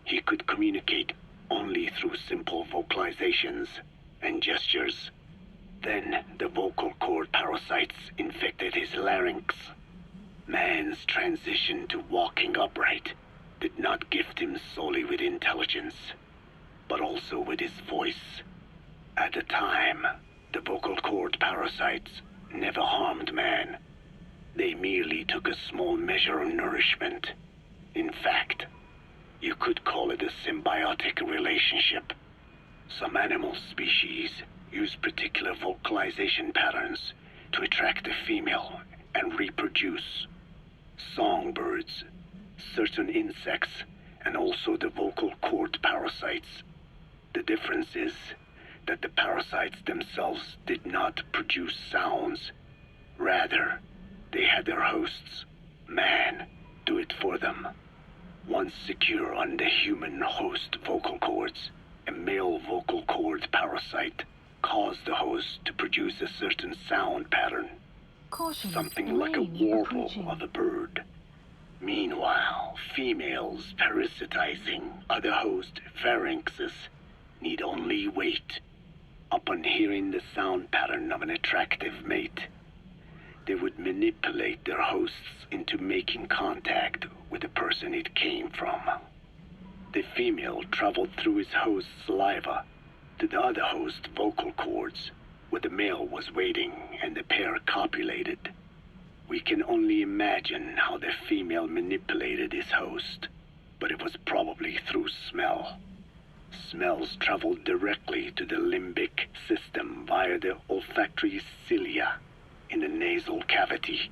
S9: he could communicate only through simple vocalizations and gestures. Then the vocal cord parasites infected his larynx. Man's transition to walking upright did not gift him solely with intelligence, but also with his voice. At the time, the vocal cord parasites never harmed man. They merely took a small measure of nourishment. In fact, you could call it a symbiotic relationship. Some animal species use particular vocalization patterns to attract a female and reproduce. Songbirds, certain insects, and also the vocal cord parasites. The difference is that the parasites themselves did not produce sounds. Rather, they had their hosts, man, do it for them. Once secure on the human host vocal cords, a male vocal cord parasite caused the host to produce a certain sound pattern,
S2: Caution,
S9: something like a
S2: rain
S9: warble
S2: approaching.
S9: of a bird. Meanwhile, females parasitizing other host pharynxes need only wait. Upon hearing the sound pattern of an attractive mate, they would manipulate their hosts into making contact with the person it came from. The female traveled through his host's saliva to the other host's vocal cords, where the male was waiting and the pair copulated. We can only imagine how the female manipulated his host, but it was probably through smell. Smells traveled directly to the limbic system via the olfactory cilia in the nasal cavity.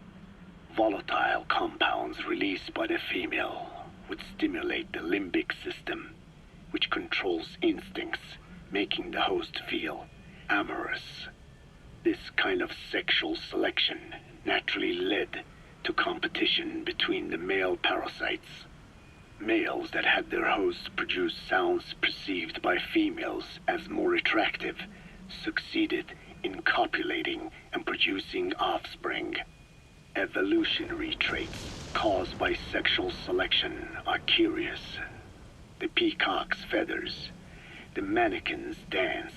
S9: Volatile compounds released by the female would stimulate the limbic system, which controls instincts, making the host feel amorous. This kind of sexual selection naturally led to competition between the male parasites. Males that had their hosts produce sounds perceived by females as more attractive succeeded in copulating and producing offspring. Evolutionary traits caused by sexual selection are curious. The peacock's feathers, the mannequin's dance,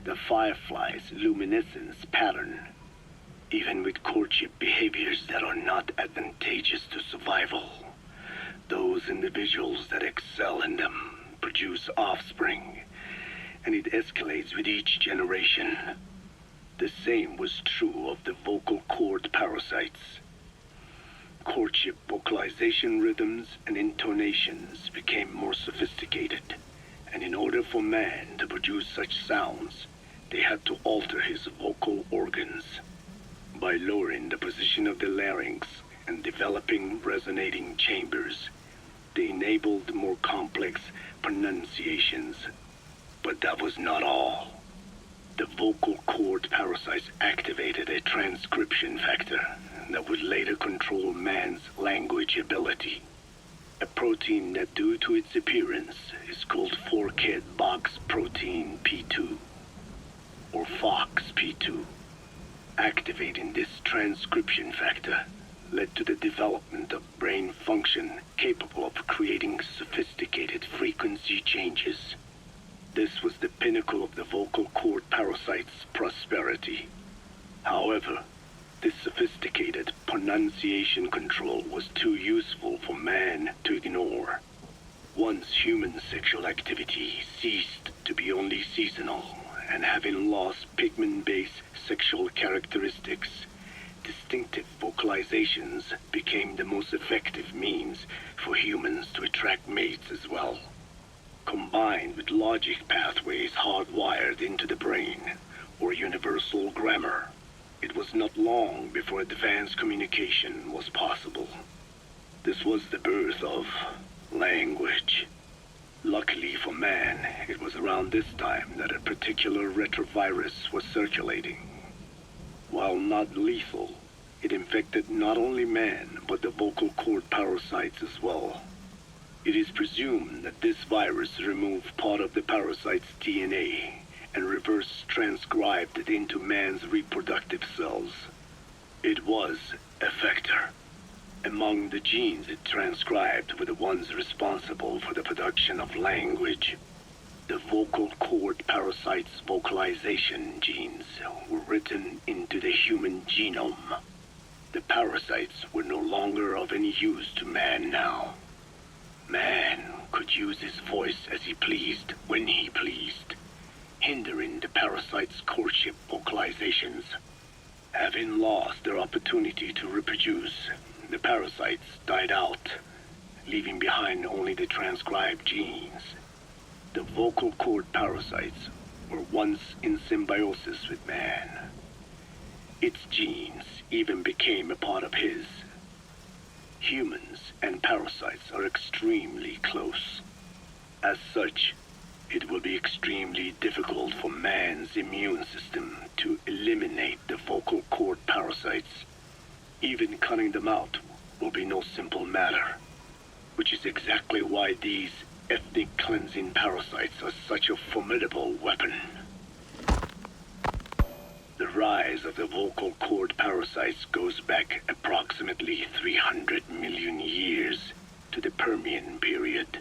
S9: the firefly's luminescence pattern. Even with courtship behaviors that are not advantageous to survival, those individuals that excel in them produce offspring, and it escalates with each generation. The same was true of the vocal cord parasites. Courtship vocalization rhythms and intonations became more sophisticated, and in order for man to produce such sounds, they had to alter his vocal organs. By lowering the position of the larynx and developing resonating chambers. They enabled more complex pronunciations. But that was not all. The vocal cord parasites activated a transcription factor that would later control man's language ability. A protein that, due to its appearance, is called forkhead box protein P2, or FOXP2. Activating this transcription factor led to the development of brain function capable of creating sophisticated frequency changes. This was the pinnacle of the vocal cord parasite's prosperity. However, this sophisticated pronunciation control was too useful for man to ignore. Once human sexual activity ceased to be only seasonal, and having lost pigment-based sexual characteristics, distinctive vocalizations became the most effective means for humans to attract mates as well. Combined with logic pathways hardwired into the brain, or universal grammar, it was not long before advanced communication was possible. This was the birth of language. Luckily for man, it was around this time that a particular retrovirus was circulating. While not lethal, it infected not only man, but the vocal cord parasites as well. It is presumed that this virus removed part of the parasite's DNA and reverse transcribed it into man's reproductive cells. It was a vector. Among the genes it transcribed were the ones responsible for the production of language. The vocal cord parasite's vocalization genes were written into the human genome. The parasites were no longer of any use to man now. Man could use his voice as he pleased, when he pleased, hindering the parasite's courtship vocalizations. Having lost their opportunity to reproduce, the parasites died out, leaving behind only the transcribed genes. The vocal cord parasites were once in symbiosis with man. Its genes even became a part of his. Humans and parasites are extremely close. As such, it will be extremely difficult for man's immune system to eliminate the vocal cord parasites. Even cutting them out will be no simple matter, which is exactly why these ethnic cleansing parasites are such a formidable weapon. The rise of the vocal cord parasites goes back approximately 300 million years to the Permian period.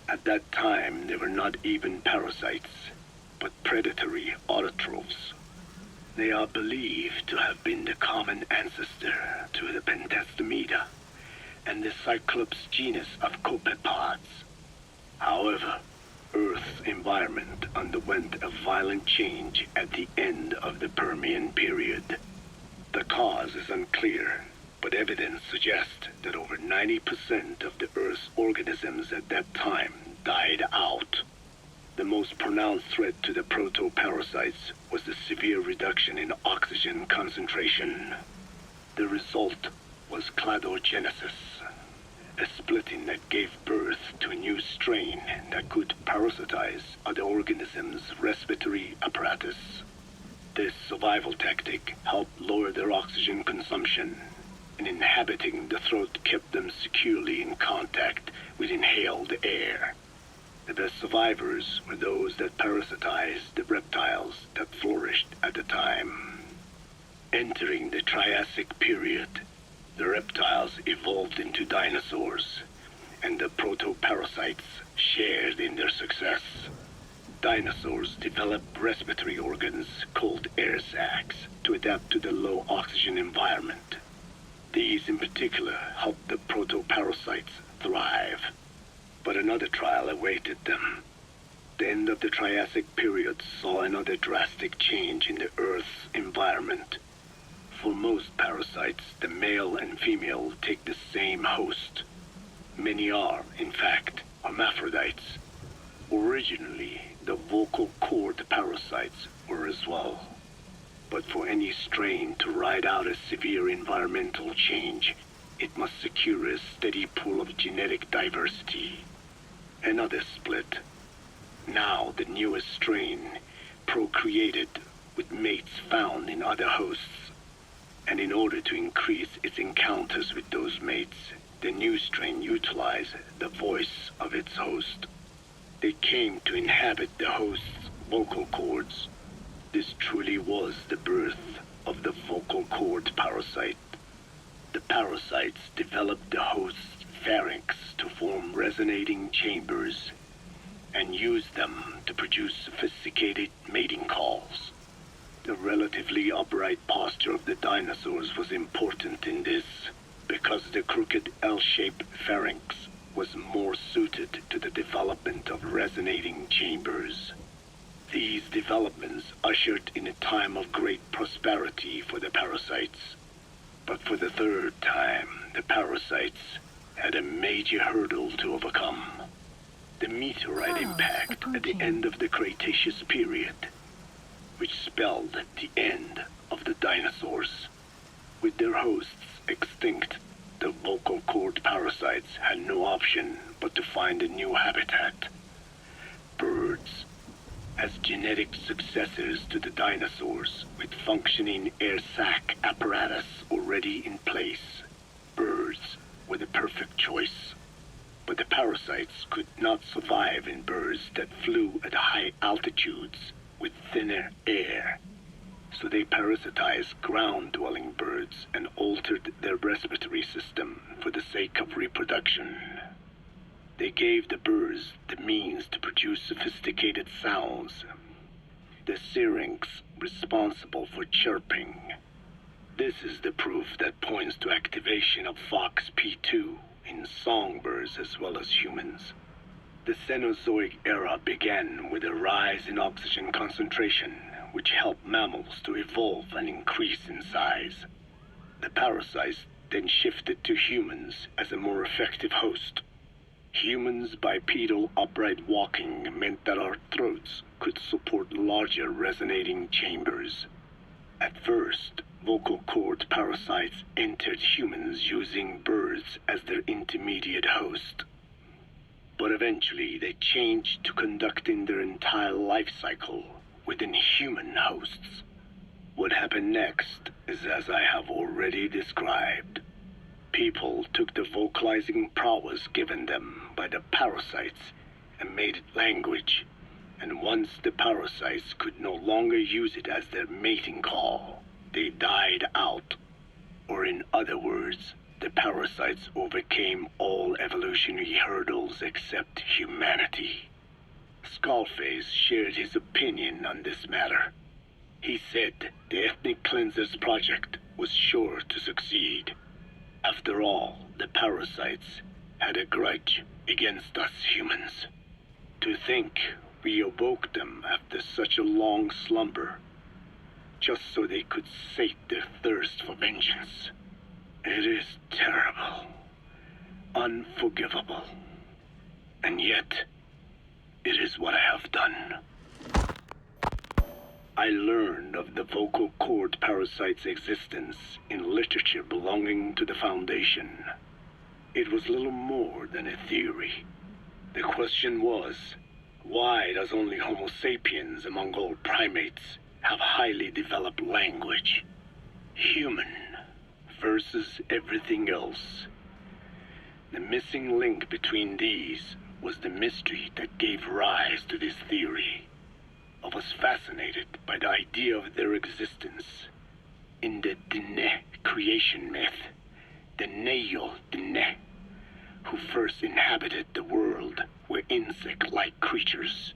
S9: At that time, they were not even parasites, but predatory autotrophs. They are believed to have been the common ancestor to the Pentastomida and the Cyclops genus of copepods. However, Earth's environment underwent a violent change at the end of the Permian period. The cause is unclear, but evidence suggests that over 90% of the Earth's organisms at that time died out. The most pronounced threat to the protoparasites was the severe reduction in oxygen concentration. The result was cladogenesis, a splitting that gave birth to a new strain that could parasitize other organisms' respiratory apparatus. This survival tactic helped lower their oxygen consumption, and inhabiting the throat kept them securely in contact with inhaled air. The best survivors were those that parasitized the reptiles that flourished at the time. Entering the Triassic period, the reptiles evolved into dinosaurs, and the protoparasites shared in their success. Dinosaurs developed respiratory organs called air sacs to adapt to the low oxygen environment. These in particular helped the protoparasites thrive. But another trial awaited them. The end of the Triassic period saw another drastic change in the Earth's environment. For most parasites, the male and female take the same host. Many are, in fact, hermaphrodites. Originally, the vocal cord parasites were as well. But for any strain to ride out a severe environmental change, it must secure a steady pool of genetic diversity. Another split. Now the newest strain procreated with mates found in other hosts. And in order to increase its encounters with those mates, the new strain utilized the voice of its host. They came to inhabit the host's vocal cords. This truly was the birth of the vocal cord parasite. The parasites developed the host's pharynx to form resonating chambers and used them to produce sophisticated mating calls. The relatively upright posture of the dinosaurs was important in this, because the crooked L-shaped pharynx was more suited to the development of resonating chambers. These developments ushered in a time of great prosperity for the parasites. But for the third time, the parasites had a major hurdle to overcome. The meteorite impact at the end of the Cretaceous period, which spelled the end of the dinosaurs. With their hosts extinct, the vocal cord parasites had no option but to find a new habitat. Birds. As genetic successors to the dinosaurs, with functioning air sac apparatus already in place, birds were the perfect choice. But the parasites could not survive in birds that flew at high altitudes with thinner air. So they parasitized ground-dwelling birds and altered their respiratory system for the sake of reproduction. They gave the birds the means to produce sophisticated sounds. The syrinx responsible for chirping. This is the proof that points to activation of FOXP2 in songbirds as well as humans. The Cenozoic era began with a rise in oxygen concentration, which helped mammals to evolve and increase in size. The parasites then shifted to humans as a more effective host. Humans' bipedal upright walking meant that our throats could support larger resonating chambers. At first, vocal cord parasites entered humans using birds as their intermediate host. But eventually they changed to conducting their entire life cycle within human hosts. What happened next is as I have already described. People took the vocalizing prowess given them by the parasites and made it language. And once the parasites could no longer use it as their mating call, they died out. Or in other words, the parasites overcame all evolutionary hurdles except humanity. Skullface shared his opinion on this matter. He said the Ethnic Cleansers Project was sure to succeed. After all, the parasites had a grudge against us humans. To think we awoke them after such a long slumber, just so they could sate their thirst for vengeance. It is terrible, unforgivable, and yet it is what I have done. I learned of the vocal cord parasite's existence in literature belonging to the Foundation. It was little more than a theory. The question was, why does only Homo sapiens among all primates have highly developed language? Human versus everything else. The missing link between these was the mystery that gave rise to this theory. I was fascinated by the idea of their existence. In the Dene creation myth, the Neo Dene, who first inhabited the world, were insect-like creatures.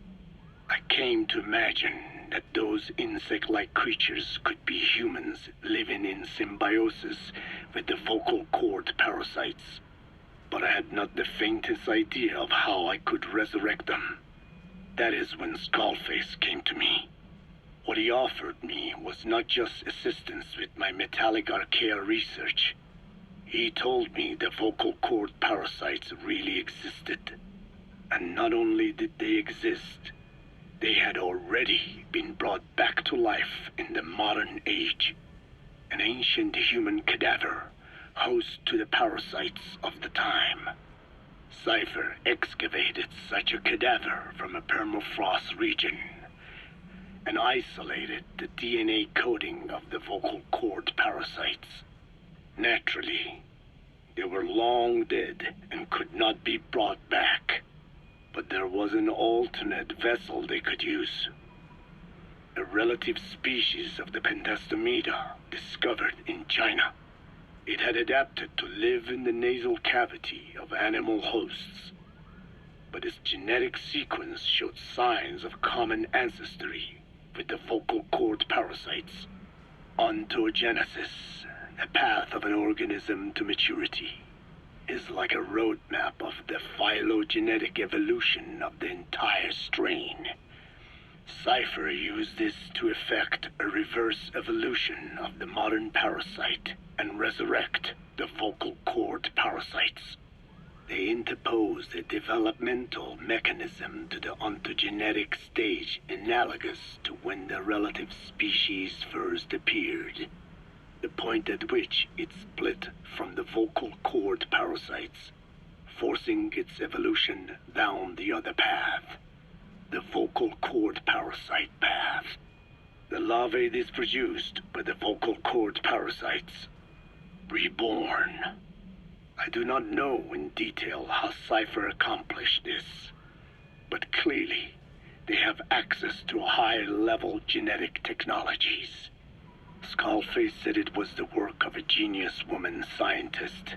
S9: I came to imagine that those insect-like creatures could be humans living in symbiosis with the vocal cord parasites. But I had not the faintest idea of how I could resurrect them. That is when Skullface came to me. What he offered me was not just assistance with my metallic archaea research. He told me the vocal cord parasites really existed. And not only did they exist, they had already been brought back to life in the modern age. An ancient human cadaver host to the parasites of the time. Cypher excavated such a cadaver from a permafrost region and isolated the DNA coding of the vocal cord parasites. Naturally, they were long dead and could not be brought back, but there was an alternate vessel they could use. A relative species of the Pentastomida discovered in China. It had adapted to live in the nasal cavity of animal hosts, but its genetic sequence showed signs of common ancestry with the vocal cord parasites. Ontogenesis, the path of an organism to maturity, is like a roadmap of the phylogenetic evolution of the entire strain. Cypher used this to effect a reverse evolution of the modern parasite and resurrect the vocal cord parasites. They interposed a developmental mechanism to the ontogenetic stage analogous to when the relative species first appeared, the point at which it split from the vocal cord parasites, forcing its evolution down the other path, the vocal cord parasite path. The larvae this produced by the vocal cord parasites, reborn. I do not know in detail how Cypher accomplished this, but clearly they have access to high-level genetic technologies. Skullface said it was the work of a genius woman scientist,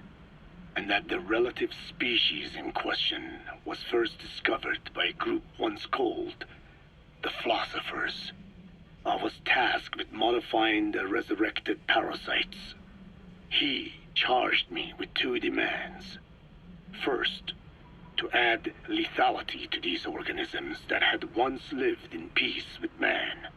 S9: and that the relative species in question was first discovered by a group once called the Philosophers. I was tasked with modifying the resurrected parasites. He charged me with 2 demands. First, to add lethality to these organisms that had once lived in peace with man,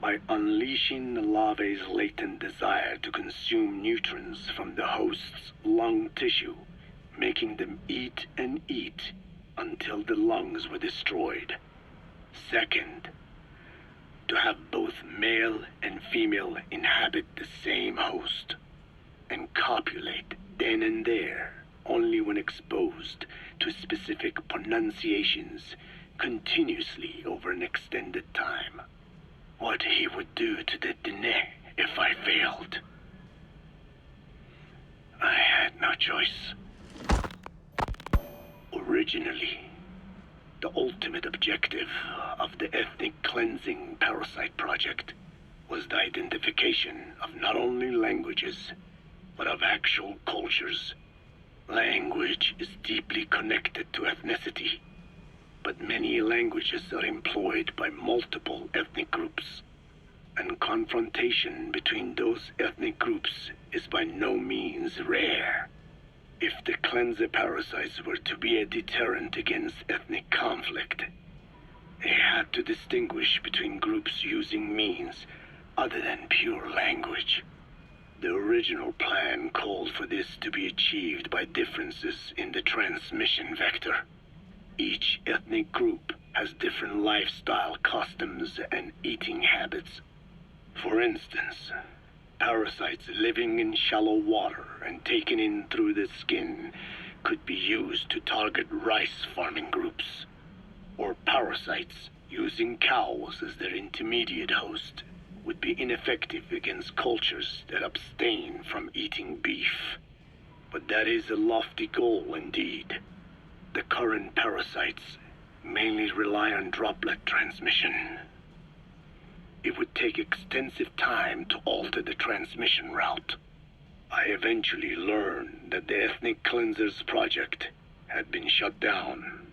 S9: by unleashing the larvae's latent desire to consume nutrients from the host's lung tissue, making them eat and eat until the lungs were destroyed. Second, to have both male and female inhabit the same host and copulate then and there only when exposed to specific pronunciations continuously over an extended time. What he would do to the Dene if I failed. I had no choice. Originally, the ultimate objective of the ethnic cleansing parasite project was the identification of not only languages, but of actual cultures. Language is deeply connected to ethnicity, but many languages are employed by multiple ethnic groups, and confrontation between those ethnic groups is by no means rare. If the cleanser parasites were to be a deterrent against ethnic conflict, they had to distinguish between groups using means other than pure language. The original plan called for this to be achieved by differences in the transmission vector. Each ethnic group has different lifestyle customs and eating habits. For instance, parasites living in shallow water and taken in through the skin could be used to target rice farming groups, or parasites using cows as their intermediate host would be ineffective against cultures that abstain from eating beef. But that is a lofty goal indeed. The current parasites mainly rely on droplet transmission. It would take extensive time to alter the transmission route. I eventually learned that the Ethnic Cleansers project had been shut down.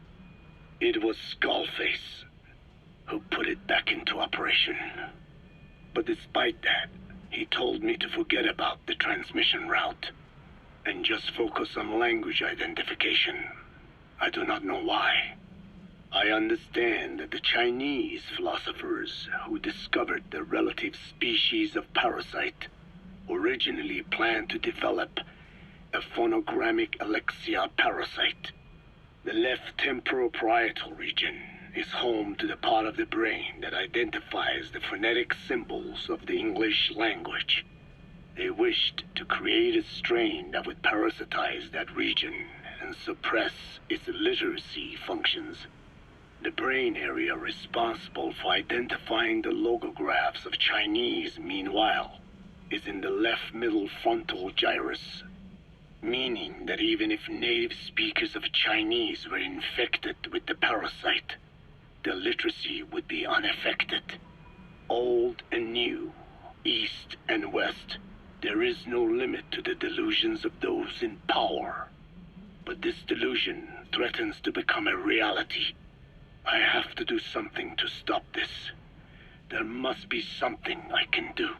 S9: It was Skullface who put it back into operation. But despite that, he told me to forget about the transmission route and just focus on language identification. I do not know why. I understand that the Chinese philosophers who discovered the relative species of parasite originally planned to develop a phonogrammic Alexia parasite. The left temporal parietal region is home to the part of the brain that identifies the phonetic symbols of the English language. They wished to create a strain that would parasitize that region and suppress its literacy functions. The brain area responsible for identifying the logographs of Chinese, meanwhile, is in the left middle frontal gyrus, meaning that even if native speakers of Chinese were infected with the parasite, their literacy would be unaffected. Old and new, east and west, there is no limit to the delusions of those in power. But this delusion threatens to become a reality. I have to do something to stop this. There must be something I can do.